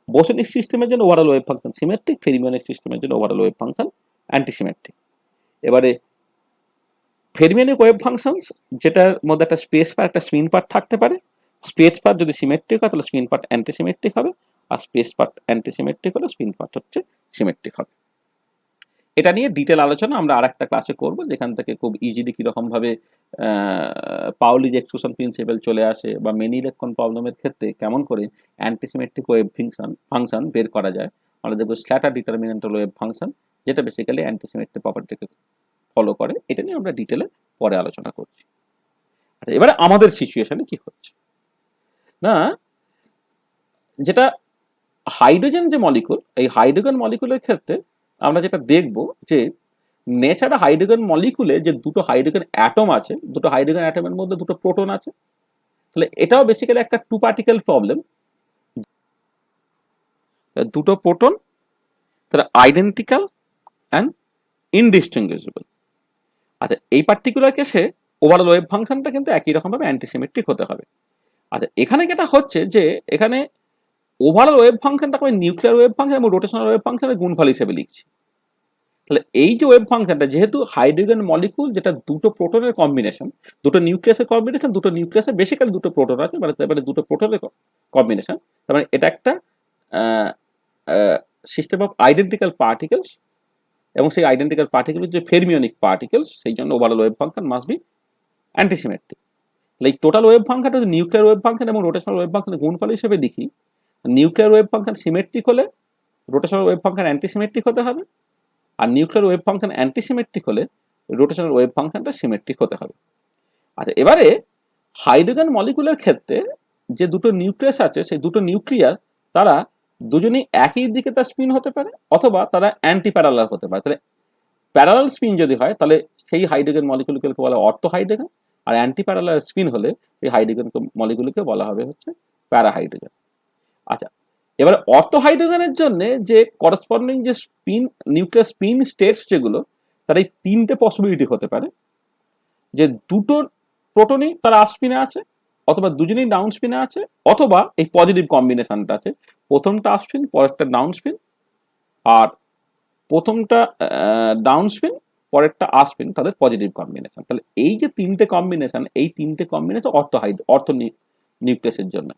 Bosonic সিস্টেমের জন্য overall wave function symmetric, fermionic সিস্টেমের জন্য overall wave function antisymmetric। এবারে ফেরমিয়নিক wave functions যেটার মধ্যে একটা স্পেস পার্ট একটা spin part থাকতে পারে, স্পেস পার্ট যদি সিমেট্রিক হয় তাহলে স্পিন পার্ট অ্যান্টিসিমেট্রিক হবে, আর স্পেস পার্ট অ্যান্টিসিমেট্রিক হলে স্পিন পার্ট হচ্ছে সিমেট্রিক হবে। এটা নিয়ে ডিটেল আলোচনা আমরা আরেকটা ক্লাসে করব, যেখান থেকে খুব ইজিলি কিরকম ভাবে পাউলিজ এক্সক্লুশন প্রিন্সিপাল চলে আসে বা মেনি ইলেকট্রন প্রবলেমের ক্ষেত্রে কেমন করে অ্যান্টিসিমেট্রিক ওয়েভ ফাংশন বের করা যায়। আমরা দেখবো স্ল্যাটার ডিটারমিনেন্টাল ওয়েভ ফাংশন যেটা বেসিক্যালি অ্যান্টিসিমেট্রিক প্রপার্টিকে ফলো করে। এটা নিয়ে আমরা ডিটেলে পরে আলোচনা করছি। আচ্ছা, এবারে আমাদের সিচুয়েশনে কি হচ্ছে না, যেটা হাইড্রোজেন যে মলিকুল, এই হাইড্রোজেন মলিকুলের ক্ষেত্রে আমরা যেটা দেখব যে নেচারে হাইড্রোজেন মলিকুলে যে দুটো হাইড্রোজেন অ্যাটম আছে, দুটো হাইড্রোজেন অ্যাটমের মধ্যে দুটো প্রোটন আছে, তাহলে এটাও বেসিক্যালি একটা টু পার্টিকেল প্রবলেম। দুটো প্রোটন তারা আইডেন্টিক্যাল অ্যান্ড ইনডিস্টিংগুইশেবল। আচ্ছা, এই পার্টিকুলার কেসে ওভারঅল ওয়েভ ফাংশনটা কিন্তু একই রকমভাবে অ্যান্টিসিমেট্রিক হতে হবে। আচ্ছা, এখানে যেটা হচ্ছে যে এখানে ওভারঅল ওয়েভ ফাংশনটাকে আমি নিউক্লিয়ার ওয়েভ ফাংশন এবং রোটেশনাল ওয়েভ ফাংশনের গুণফল হিসেবে লিখছি। তাহলে এই যে ওয়েভ ফাংশনটা, যেহেতু হাইড্রোজেন মলিকুল যেটা দুটো প্রোটনের কম্বিনেশন, দুটো নিউক্লিয়াসের কম্বিনেশন, দুটো নিউক্লিয়াসে বেসিক্যালি দুটো প্রোটন আছে, মানে তারপরে দুটো প্রোটনের কম্বিনেশন, তার মানে এটা একটা সিস্টেম অফ আইডেন্টিক্যাল পার্টিকেলস, এবং সেই আইডেন্টিক্যাল পার্টিকেল যে ফেরমিওনিক পার্টিকেলস, সেই জন্য overall wave function must B antisymmetric. তাহলে এই টোটাল ওয়েভ ফাংশনটা যদি নিউক্লিয়ার ওয়েভ ফাংশন এবং রোটেশনাল ওয়েভ ফাংশনের গুণফল হিসেবে লিখি, নিউক্লিয়ার ওয়েভ ফাংশন সিমেট্রিক হলে রোটেশনাল ওয়েভ ফাংশন অ্যান্টিসিমেট্রিক হতে হবে, আর নিউক্লিয়ার ওয়েভ ফাংশন অ্যান্টিসিমেট্রিক হলে রোটেশনাল ওয়েভ ফাংশনটা সিমেট্রিক হতে হবে। আচ্ছা, এবারে হাইড্রোজেন মলিকুলের ক্ষেত্রে যে দুটো নিউক্লিয়াস আছে, সেই দুটো নিউক্লিয়াস তারা দুজনেই একই দিকে তার স্পিন হতে পারে, অথবা তারা অ্যান্টি প্যারালাল হতে পারে। তাহলে প্যারালাল স্পিন যদি হয় তাহলে সেই হাইড্রোজেন মলিকুলকে বলা হয় অর্থো হাইড্রোজেন, আর অ্যান্টি প্যারালাল স্পিন হলে সেই হাইড্রোজেন মলিকুলকে বলা হবে হচ্ছে প্যারা হাইড্রোজেন। আচ্ছা, এবার অর্থো হাইড্রোজেনের জন্য যে করসপন্ডিং যে স্পিন নিউক্লিয়ার স্পিন স্টেটস যেগুলো, তার এই তিনটে পসিবিলিটি হতে পারে, যে দুটো প্রোটনই তারা আপ স্পিনে আছে, অথবা দুজনেই ডাউন স্পিনে আছে, অথবা এই পজিটিভ কম্বিনেশনটা আছে, প্রথমটা আপ স্পিন পরেরটা ডাউন স্পিন, আর প্রথমটা ডাউন স্পিন পরেরটা আপ স্পিন, তাদের পজিটিভ কম্বিনেশন। তাহলে এই যে তিনটে কম্বিনেশন, এই তিনটে কম্বিনেশন অর্থ নিউক্লিয়াসের জন্য,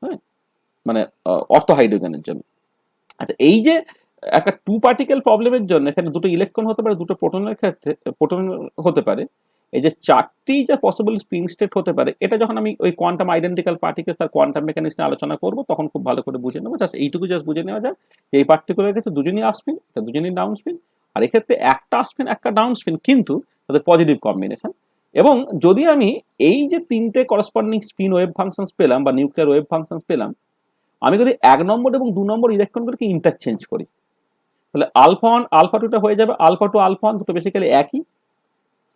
হ্যাঁ, মানে অর্থো হাইড্রোজেনের জন্য। আচ্ছা, এই যে একটা টু পার্টিকেল প্রবলেমের জন্য এখানে দুটো ইলেকট্রন হতে পারে, দুটো প্রোটনের ক্ষেত্রে প্রোটন হতে পারে, এই যে চারটি যে পসিবল স্পিন স্টেট হতে পারে, এটা যখন আমি ওই কোয়ান্টাম আইডেন্টিক্যাল পার্টিকেলস তার কোয়ান্টাম মেকানিক্স নিয়ে আলোচনা করব, তখন খুব ভালো করে বুঝে নেবো। জাস্ট এইটুকু জাস্ট বুঝে নেওয়া যায় যে এই পার্টিকুলার ক্ষেত্রে দুজনই আপ স্পিন, এটা দুজনই ডাউন স্পিন, আর এক্ষেত্রে একটা আপ স্পিন একটা ডাউন স্পিন, কিন্তু তাদের পজিটিভ কম্বিনেশন। এবং যদি আমি এই যে তিনটে করসপন্ডিং স্পিন ওয়েভ ফাংশনস পেলাম বা নিউক্লিয়ার ওয়েভ ফাংশনস পেলাম, আমি যদি 1 নম্বর এবং 2 নম্বর ইলেকট্রনগুলোকে ইন্টারচেঞ্জ করি, তাহলে আলফা 1 আলফা 2টা হয়ে যাবে আলফা 2 আলফা 1, দুটো বেসিক্যালি একই।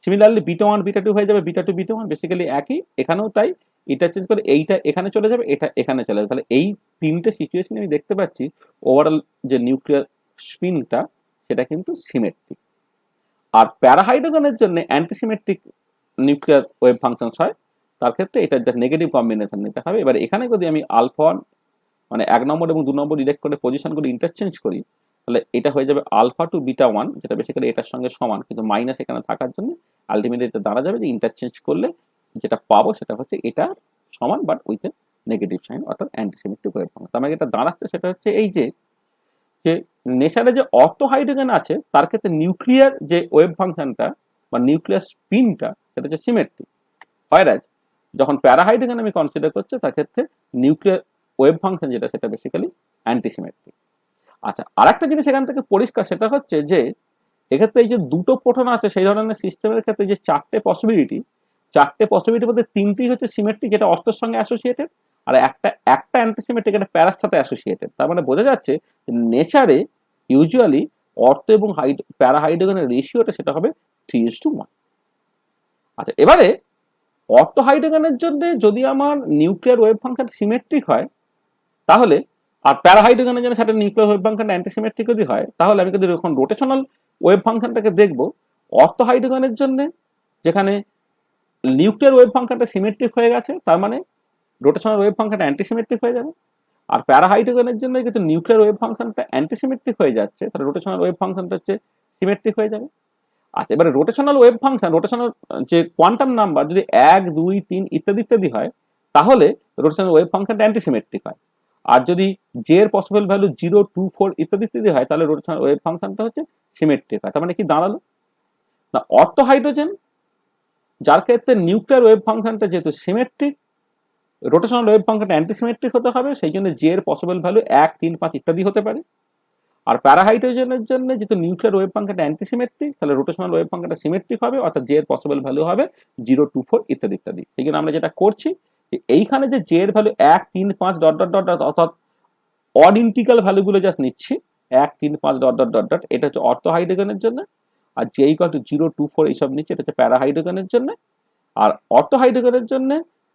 সিমিলারলি বিটা 1 বিটা 2 হয়ে যাবে বিটা 2 বিটা 1, বেসিক্যালি একই। এখানেও তাই, ইন্টারচেঞ্জ করে এইটা এখানে চলে যাবে, এটা এখানে চলে যাবে। তাহলে এই তিনটে সিচুয়েশনে আমি দেখতে পাচ্ছি ওভারঅল যে নিউক্লিয়ার স্পিনটা সেটা কিন্তু সিমেট্রিক। আর প্যারাহাইড্রোজেনের জন্য অ্যান্টিসিমেট্রিক নিউক্লিয়ার ওয়েভ ফাংশনস হয়, তার ক্ষেত্রে এটা জাস্ট নেগেটিভ কম্বিনেশন নিতে হবে। এবার এখানে যদি আমি আলফা 1 মানে 1 নম্বর এবং 2 নম্বর ইলেকট্রনের পজিশনগুলো ইন্টারচেঞ্জ করি, তাহলে এটা হয়ে যাবে আলফা 2 বিটা 1, যেটা বেসিক্যালি এটার সঙ্গে সমান, কিন্তু মাইনাস এখানে থাকার জন্য আলটিমেটলি এটা দাঁড়া যাবে যে ইন্টারচেঞ্জ করলে যেটা পাবো সেটা হচ্ছে এটা সমান but with a negative sign, অর্থাৎ অ্যান্টিসিমেট্রিক ওয়েভ ফাংশন। তার মানে এটা দাঁড়াচ্ছে সেটা হচ্ছে এই যে নেচারে যে অর্থো হাইড্রোজেন আছে তার ক্ষেত্রে নিউক্লিয়ার যে ওয়েভ ফাংশনটা বা নিউক্লিয়ার স্পিনটা সেটা হচ্ছে সিমেট্রিক, হয়রাজ যখন প্যারাহাইড্রোজেন আমি কনসিডার করছি তার ক্ষেত্রে নিউক্লিয়ার ওয়েভ ফাংশন যেটা সেটা বেসিক্যালি অ্যান্টিসিমেট্রিক। আচ্ছা, আর একটা জিনিস এখান থেকে পরিষ্কার, সেটা হচ্ছে যে এক্ষেত্রে এই যে দুটো প্রোটন আছে সেই ধরনের সিস্টেমের ক্ষেত্রে যে চারটে পসিবিলিটির মধ্যে তিনটি হচ্ছে সিমেট্রিক, যেটা অর্থের সঙ্গে অ্যাসোসিয়েটেড, আর একটা অ্যান্টিসিমেট্রিক, এটা প্যারার সাথে অ্যাসোসিয়েটেড। তার মানে বোঝা যাচ্ছে নেচারে ইউজুয়ালি অর্থ এবং প্যারাহাইড্রোজেনের রেশিওটা সেটা হবে 3:1। আচ্ছা, এবারে অর্থো হাইড্রোজেনের জন্য যদি আমার নিউক্লিয়ার ওয়েভ ফাংশন সিমেট্রিক হয়, তাহলে আর প্যারাহাইড্রোজেনের জন্য সেটা নিউক্লিয়ার ওয়েভ ফাংশন অ্যান্টিসিমেট্রিক যদি হয়, তাহলে আমি কিন্তু যখন রোটেশনাল ওয়েভ ফাংশনটাকে দেখব, অর্থো হাইড্রোজেনের জন্য যেখানে নিউক্লিয়ার ওয়েভ ফাংশনটা সিমেট্রিক হয়ে গেছে, তার মানে রোটেশনাল ওয়েভ ফাংশনটা অ্যান্টিসিমেট্রিক হয়ে যাবে। আর প্যারাহাইড্রোজেনের জন্য কিন্তু নিউক্লিয়ার ওয়েভ ফাংশনটা অ্যান্টিসিমেট্রিক হয়ে যাচ্ছে, তাহলে রোটেশনাল ওয়েভ ফাংশনটা হচ্ছে সিমেট্রিক হয়ে যাবে। আচ্ছা, এবারে রোটেশনাল ওয়েভ ফাংশন, রোটেশনাল যে কোয়ান্টাম নাম্বার যদি 1 2 3 ইত্যাদি ইত্যাদি হয়, তাহলে রোটেশনাল ওয়েভ ফাংশনটা অ্যান্টিসিমেট্রিক হয়। আর যদি জে এর পসিবল ভ্যালু 0 2 4 ইত্যাদি ইত্যাদি হয়, তাহলে রোটেশনাল ওয়েভ ফাংশনটা হচ্ছে সিমেট্রিক হয়। তার মানে কি দাঁড়ালো না, অর্থো হাইড্রোজেন যার ক্ষেত্রে নিউক্লিয়ার ওয়েভ ফাংশনটা যেহেতু সিমেট্রিক, রোটেশনাল ওয়েভ ফাংশনটা অ্যান্টিসিমেট্রিক হতে হবে, সেই জন্য জে এর পসিবল ভ্যালু 1 3 5 ইত্যাদি হতে পারে। আর প্যারাহাইড্রোজেনের জন্য যেহেতু নিউক্লিয়ার ওয়েভ ফাংশনটা অ্যান্টিসিমেট্রিক, তাহলে রোটেশনাল ওয়েভ ফাংশনটা সিমেট্রিক হবে, অর্থাৎ জে এর পসিবল ভ্যালু হবে 0 2 4 ইত্যাদি ইত্যাদি। সেই জন্য আমরা যেটা করছি যে এইখানে যে জে এর ভ্যালু 1 3 5 ডট ডট ডট, অর্থাৎ অড ইন্টিগ্রাল ভ্যালুগুলো জাস্ট নিচ্ছি 1 3 5 ডট ডট ডট ডট, এটা হচ্ছে অর্থো হাইড্রোজেনের জন্য। আর জে ইকুয়াল টু 0 2 4 এইসব নিচ্ছে, এটা হচ্ছে প্যারাহাইড্রোজেনের জন্য। আর অর্থো হাইড্রোজেনের জন্য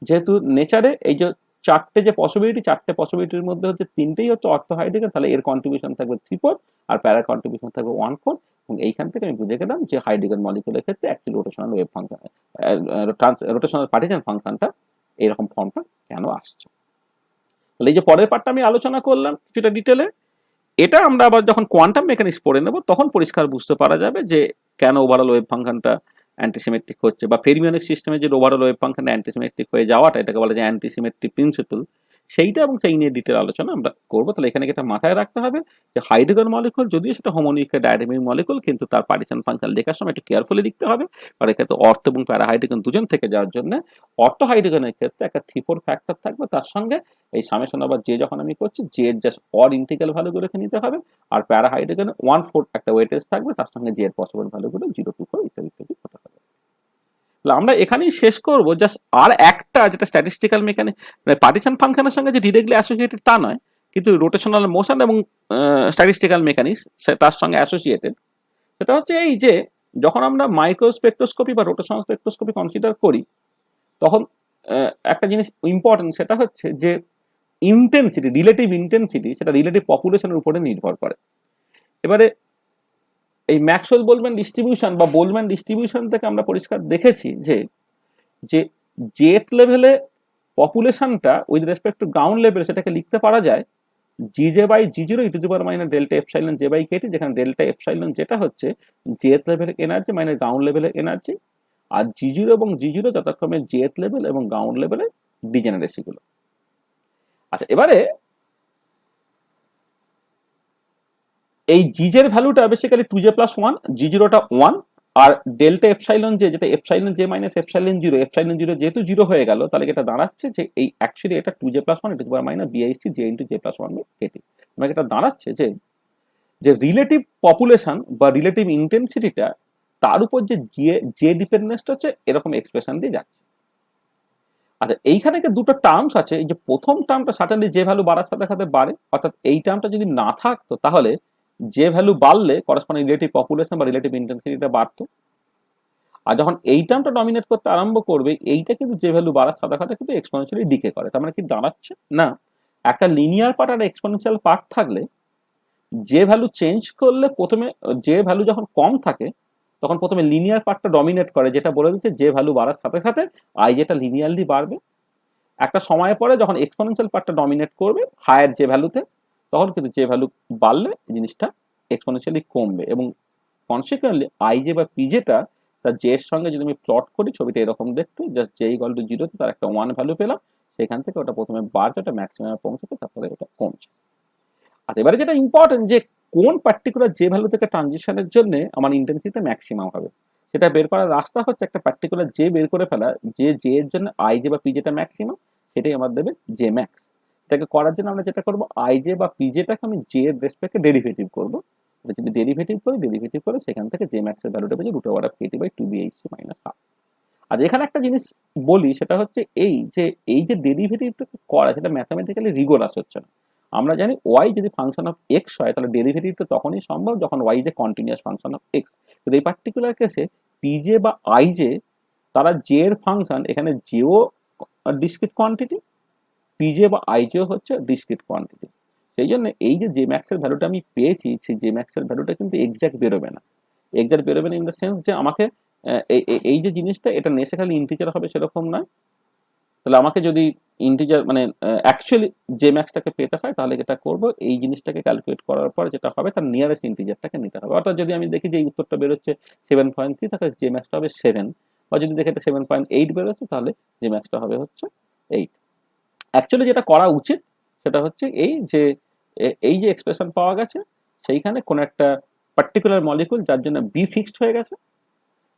যেহেতু নেচারে এই যে চারটে যে পসিবিলিটি, চারটে পসিবিলিটির মধ্যে হচ্ছে তিনটেই হচ্ছে অর্থো হাইড্রোজেন, তাহলে এর কন্ট্রিবিউশন থাকবে 3/4 আর প্যারা কন্ট্রিবিউশন থাকবে 1/4। এবং এইখান থেকে আমি বুঝে গেলাম যে হাইড্রোজেন মলিকুলের ক্ষেত্রে actually rotational wave function, rotational partition ফাংশনটা এরকম ফর্মটা কেন আসছে। তাহলে এই যে পরের পার্টটা আমি আলোচনা করলাম কিছুটা ডিটেলে, এটা আমরা আবার যখন কোয়ান্টাম মেকানিক্স পড়ে নেব তখন পরিষ্কার বুঝতে পারা যাবে যে কেন ওভারঅল ওয়েভ ফাংশনটা অ্যান্টিসিমেট্রিক হচ্ছে, বা ফেরিমিওনিক সিস্টেমে যে ওভারঅল ওয়েভ ফাংশনটা অ্যান্টিসিমেট্রিক হয়ে যাওয়াটা, এটাকে বলা যায় অ্যান্টিসিমেট্রিক প্রিন্সিপল, সেইটা এবং সেই নিয়ে ডিটেল আলোচনা আমরা করবো। তাহলে এখানে এটা মাথায় রাখতে হবে যে হাইড্রোজেন মলিকুল যদিও সেটা হোমোনিউক্লিয়ার ডায়াটোমিক মলিকুল, কিন্তু তার পার্টিশন ফাংশন লেখার সময় একটু কেয়ারফুলি লিখতে হবে, কারণ এক্ষেত্রে অর্থ এবং প্যারা হাইড্রোজেন দুজন থেকে যাওয়ার জন্য অর্থ হাইড্রোজেনের ক্ষেত্রে একটা 3/4 ফ্যাক্টর থাকবে, তার সঙ্গে এই সামেশন আবার যে যখন আমি করছি জে এর জাস্ট অড ইন্টিগ্রাল ভ্যালুগুলো রেখে নিতে হবে, আর প্যারা হাইড্রোজেনে 1/4 একটা ওয়েটেজ থাকবে, তার সঙ্গে জে এর পসিবল ভ্যালুগুলো 0 to 4 ইত্যাদি ইত্যাদি হতে হবে। আমরা এখানেই শেষ করব। জাস্ট আর একটা যেটা স্ট্যাটিস্টিক্যাল মেকানিক, মানে পার্টিশন ফাংশনের সঙ্গে যে ডিরেক্টলি অ্যাসোসিয়েটেড তা নয়, কিন্তু রোটেশনাল মোশন এবং স্ট্যাটিস্টিক্যাল মেকানিক্স তার সঙ্গে অ্যাসোসিয়েটেড, সেটা হচ্ছে এই যে যখন আমরা মাইক্রো স্পেকট্রোস্কোপি বা রোটেশনাল স্পেকট্রোস্কোপি কনসিডার করি তখন একটা জিনিস ইম্পর্টেন্ট, সেটা হচ্ছে যে ইন্টেন্সিটি, রিলেটিভ ইন্টেন্সিটি, সেটা রিলেটিভ পপুলেশনের উপরে নির্ভর করে। এবারে এই ম্যাক্সওয়েল বোলম্যান ডিস্ট্রিবিউশন বা বোলম্যান ডিস্ট্রিবিউশন থেকে আমরা পরিষ্কার দেখেছি যে যে জেথ লেভেলে পপুলেশনটা with respect to ground level সেটাকে লিখতে পারা যায় জিজে বাই জি0 E to the power minus delta epsilon J by KT, যেখানে ডেল্টা এপসাইলন যেটা হচ্ছে জেথ লেভেলের এনার্জি মাইনাস গ্রাউন্ড লেভেলের এনার্জি, আর জি0 এবং জি0 যথাক্রমে জেথ লেভেল এবং গ্রাউন্ড লেভেলের ডিজেনারেসি গুলো। আচ্ছা, এবারে এই জিজের ভ্যালুটা বেসিক্যালি 2j+1, জি0টা 1, আর ডেল্টা এপসাইলন জে, যেটা epsilon J minus epsilon zero যেহেতু 0 হয়ে গেল, তাহলে এটা দাঁড়াচ্ছে যে এই অ্যাকচুয়ালি এটা 2j+1 to the power minus BIC J into j+1 by KT. মানে এটা দাঁড়াচ্ছে যে যে রিলেটিভ পপুলেশন বা রিলেটিভ ইন্টেন্সিটিটা তার উপর যে জে ডিপেন্ডেন্সটা হচ্ছে এরকম এক্সপ্রেশন দিয়ে যাচ্ছে। আচ্ছা, এইখানে দুটো টার্মস আছে। এই যে প্রথম টার্মটা সার্টেনলি যে ভ্যালু বাড়ার সাথে সাথে বাড়ে, অর্থাৎ এই টার্মটা যদি না থাকতো তাহলে যে ভ্যালু বাড়লে করসপন্ডিং রিলেটিভ পপুলেশন বা রিলেটিভ ইন্টেন্সিটিটা বাড়তো, আর যখন এই টার্মটা ডমিনেট করতে আরম্ভ করবে এইটা কিন্তু যে ভ্যালু বাড়ার সাথে সাথে কিন্তু এক্সপোনেনশিয়ালি ডিকে করে। তার মানে কি দাঁড়াচ্ছে না, একটা লিনিয়ার পার্ট আর এক্সপোনেনশিয়াল পার্ট থাকলে যে ভ্যালু চেঞ্জ করলে প্রথমে যে ভ্যালু যখন কম থাকে তখন প্রথমে লিনিয়ার পার্টটা ডমিনেট করে, যেটা বলে দিচ্ছে যে ভ্যালু বাড়ার সাথে সাথে আই যেটা লিনিয়ারলি বাড়বে। একটা সময় পরে যখন এক্সপোনেনশিয়াল পার্টটা ডমিনেট করবে হায়ার যে ভ্যালুতে, তখন কিন্তু যে ভ্যালু বাড়লে জিনিসটা এক্সপোনেনশিয়ালি কমবে, এবং কনসিকুয়েন্টলি আই জে বা পিজেটা তার জে এর সঙ্গে যদি আমি প্লট করি ছবিটা এরকম দেখতে, জাস্ট জে ইকুয়াল টু 0 তার একটা 1 ভ্যালু পেলাম, সেখান থেকে ওটা প্রথমে বাড়ছে, ওটা ম্যাক্সিমামে পৌঁছাতে, তারপরে ওটা কমছে। আর এবারে যেটা ইম্পর্টেন্ট যে কোন পার্টিকুলার যে ভ্যালু থেকে ট্রানজিশনের জন্য আমার ইন্টেন্সিটি ম্যাক্সিমাম হবে, সেটা বের করার রাস্তা হচ্ছে একটা পার্টিকুলার জে বের করে ফেলা, যে জে এর জন্য আই জে বা পি যেটা ম্যাক্সিমাম সেটাই আমার দেবে জে ম্যাক্স। এটাকে করার জন্য আমরা যেটা করবো আই জে বা পি জেটাকে আমি জে এর রেসপেক্টে ডেরিভেটিভ করবো, যদি ডেরিভেটিভ করে সেখান থেকে জে ম্যাক্স এর ভ্যালুটা পেয়ে root over of KT by 2bhc minus half. আর এখানে একটা জিনিস বলি, সেটা হচ্ছে এই যে ডেরিভেটিভটা করা সেটা ম্যাথামেটিক্যালি রিগোরাস হচ্ছে না। আমরা জানি ওয়াই যদি ফাংশন অফ এক্স হয় তাহলে ডেরিভেটিভটা তখনই সম্ভব যখন ওয়াই যে কন্টিনিউয়াস ফাংশন অফ এক্স। কিন্তু এই পার্টিকুলার কেসে পিজে বা আইজে তারা জে এর ফাংশন, এখানে জেও ডিসক্রিট কোয়ান্টিটি, পিজে বা আইজেও হচ্ছে ডিসক্রিট কোয়ান্টিটি। সেই জন্য এই যে জে ম্যাক্স এর ভ্যালুটা আমি পেয়েছি, সেই জে ম্যাক্স এর ভ্যালুটা কিন্তু এক্সাক্ট বেরোবে না। এক্সাক্ট বেরোবে না ইন দ্য সেন্স যে আমাকে এই যে জিনিসটা এটা নেসেসারিলি ইন্টিজার হবে সেরকম নয়। তাহলে আমাকে যদি ইন্টিজার মানে অ্যাকচুয়ালি জে ম্যাক্সটাকে পেতে হয় তাহলে যেটা করবো এই জিনিসটাকে ক্যালকুলেট করার পর যেটা হবে তার নিয়ারেস্ট ইন্টিজারটাকে নিতে হবে। অর্থাৎ যদি আমি দেখি যে এই উত্তরটা বেরোচ্ছে 7.3 তাহলে জে ম্যাক্সটা হবে 7, বা যদি দেখি এটা 7.8 বেরোচ্ছে তাহলে জে ম্যাক্সটা হবে হচ্ছে 8। অ্যাকচুয়ালি যেটা করা উচিত সেটা হচ্ছে এই যে এক্সপ্রেশন পাওয়া গেছে সেইখানে কোন একটা পার্টিকুলার মলিকুল যার জন্য বি ফিক্সড হয়ে গেছে,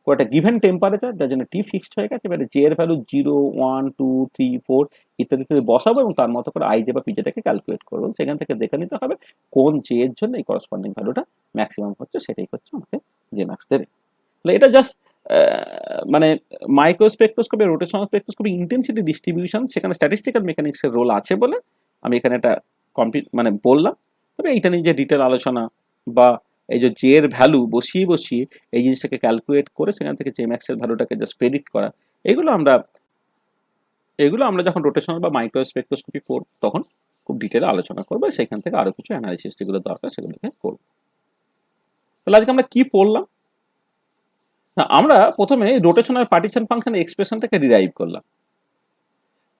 কোন একটা গিভেন টেম্পারেচার যার জন্য টি ফিক্সড হয়ে গেছে, এবারে জে এর ভ্যালু 0, 1, 2, 3, 4 ইত্যাদি বসাবো এবং তার মতো করে আইজে বা পিজেটাকে ক্যালকুলেট করবো। সেখান থেকে দেখে নিতে হবে কোন জে এর জন্য এই করসপন্ডিং ভ্যালুটা ম্যাক্সিমাম হচ্ছে, সেটাই হচ্ছে আমাকে জে ম্যাক্স দেবে। তাহলে এটা জাস্ট মানে মাইক্রোস্পেকট্রোস্কোপি, রোটেশনাল স্পেকট্রোস্কোপি ইন্টেন্সিটি ডিস্ট্রিবিউশন, সেখানে স্ট্যাটিস্টিক্যাল মেকানিক্সের রোল আছে বলে আমি এখানে এটা কমপ্লিট মানে বললাম। তবে এইটা নিয়ে যে ডিটেল আলোচনা বা এই যে জে এর ভ্যালু বসিয়ে এই জিনিসটাকে ক্যালকুলেট করে সেখান থেকে জে ম্যাক্স এর ভ্যালুটাকে জাস্ট প্রেডিক্ট করা, এগুলো আমরা এগুলো আমরা যখন রোটেশনাল বা মাইক্রো স্পেকট্রোস্কোপি পড়ব তখন খুব ডিটেলে আলোচনা করবো, সেখান থেকে আরো কিছু অ্যানালিসিস যেগুলো দরকার সেগুলোকে করবো। তাহলে আজকে আমরা কি পড়লাম না, আমরা প্রথমে রোটেশনাল পার্টিশন ফাংশন এক্সপ্রেশনটাকে ডিরাইভ করলাম।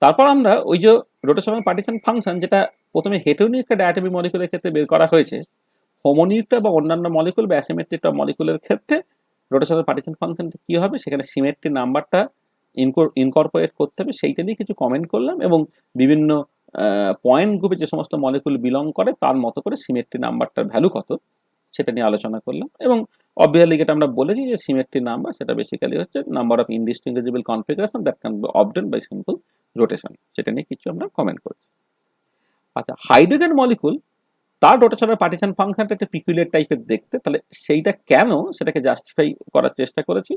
তারপর আমরা ওই যে রোটেশনাল পার্টিশন ফাংশন যেটা প্রথমে হেটেরোনিউক্লিয়ার ডায়াটমিক মলিকুলের ক্ষেত্রে বের করা হয়েছে, হোমোনিউক্লিয়ার বা অন্যান্য মলিকুল বা অ্যাসিমেট্রিক মলিকুলের ক্ষেত্রে রোটেশনাল পার্টিশন ফাংশনটা কি হবে, সেখানে সিমেট্রি নাম্বারটা ইনকর্পোরেট করতে হবে, সেইটা নিয়ে কিছু কমেন্ট করলাম এবং বিভিন্ন পয়েন্ট গ্রুপে যে সমস্ত মলিকুল বিলং করে তার মতো করে সিমেট্রি নাম্বারটার ভ্যালু কত সেটা নিয়ে আলোচনা করলাম। এবং অবভিয়াসলি যেটা আমরা বলেছি যে সিমেট্রি নাম্বার সেটা বেসিক্যালি হচ্ছে number of indistinguishable configuration that can be obtained by simple rotation, সেটা নিয়ে কিছু আমরা কমেন্ট করেছি। আচ্ছা, হাইড্রোজেন মলিকুল তার রোটেশনাল পার্টিশন ফাংশনটা একটা পিকুলিয়ার টাইপের দেখতে, তাহলে সেইটা কেন সেটাকে জাস্টিফাই করার চেষ্টা করেছি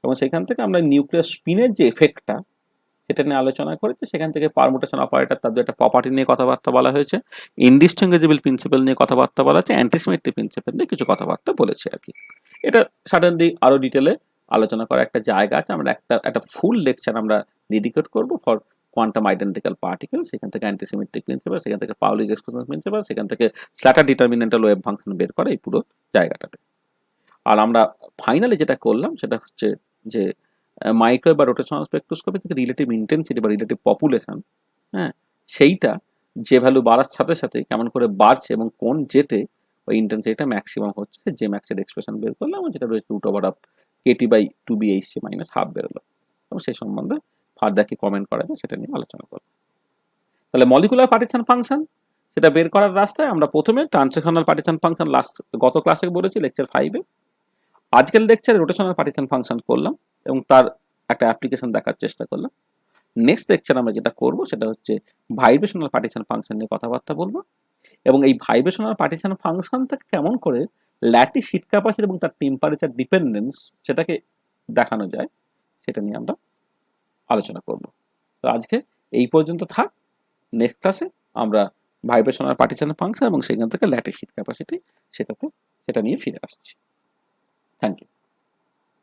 এবং সেখান থেকে আমরা নিউক্লিয়ার স্পিনের যে এফেক্টটা সেটা নিয়ে আলোচনা করেছি। সেখান থেকে পারমুটেশন অপারেটর তাদের একটা প্রপার্টি নিয়ে কথাবার্তা বলা হয়েছে, ইনডিস্টিংগুইজেবল প্রিন্সিপাল নিয়ে কথাবার্তা বলা হয়েছে, অ্যান্টিসিমেট্রি প্রিন্সিপাল নিয়ে কিছু কথাবার্তা বলেছি আর কি। এটা সাডেনলি আরো ডিটেলে আলোচনা করার একটা জায়গা আছে, আমরা একটা ফুল লেকচার আমরা ডেডিকেট করবো ফর কোয়ান্টাম আইডেন্টিক্যাল পার্টিকেল, সেখান থেকে অ্যান্টিসিমেট্রিক প্রিন্সিপাল, সেখান থেকে পাউলিক এক্সক্লুশন প্রিন্সিপাল, সেখান থেকে স্ল্যাটার ডিটারমিনেন্টাল ওয়েভ ফাংশন বের করে এই পুরো জায়গাটাতে। আর আমরা ফাইনালি যেটা করলাম সেটা হচ্ছে যে মাইক্রো বা রোটেশনাল স্পেকট্রোস্কোপি থেকে রিলেটিভ ইন্টেন্সিটি বা রিলেটিভ পপুলেশন, হ্যাঁ, সেইটা যে ভ্যালু বাড়ার সাথে সাথে কেমন করে বাড়ছে এবং কোন যেতে ওই ইন্টেন্সিটিটা ম্যাক্সিমাম হচ্ছে, যে ম্যাক্সের এক্সপ্রেশন বের করলাম যেটা রয়েছে root over of KT by two B H C minus half বেরোলো, এবং সেই সম্বন্ধে ফার্দার কি কমেন্ট করা যায় সেটা নিয়ে আলোচনা করবো। তাহলে মলিকুলার পার্টিশন ফাংশন সেটা বের করার রাস্তায় আমরা প্রথমে ট্রান্সলেশনাল পার্টিশন ফাংশন গত ক্লাসে বলেছি লেকচার 5-এ, আজকের লেকচারে রোটেশনাল পার্টিশন ফাংশন করলাম এবং তার একটা অ্যাপ্লিকেশন দেখার চেষ্টা করলাম। নেক্সট লেকচার আমরা যেটা করব সেটা হচ্ছে ভাইব্রেশনাল পার্টিশন ফাংশন নিয়ে কথাবার্তা বলবো এবং এই ভাইব্রেশনাল পার্টিশন ফাংশনটাকে কেমন করে ল্যাটিস হিট ক্যাপাসিটি এবং তার টেম্পারেচার ডিপেন্ডেন্স সেটাকে দেখানো যায় সেটা নিয়ে আমরা আলোচনা করব। তো আজকে এই পর্যন্ত থাক, নেক্সট ক্লাসে আমরা ভাইব্রেশনাল পার্টিশন ফাংশন এবং সেখান থেকে ল্যাটিস হিট ক্যাপাসিটি সেটা নিয়ে ফিরে আসছি। Thank you.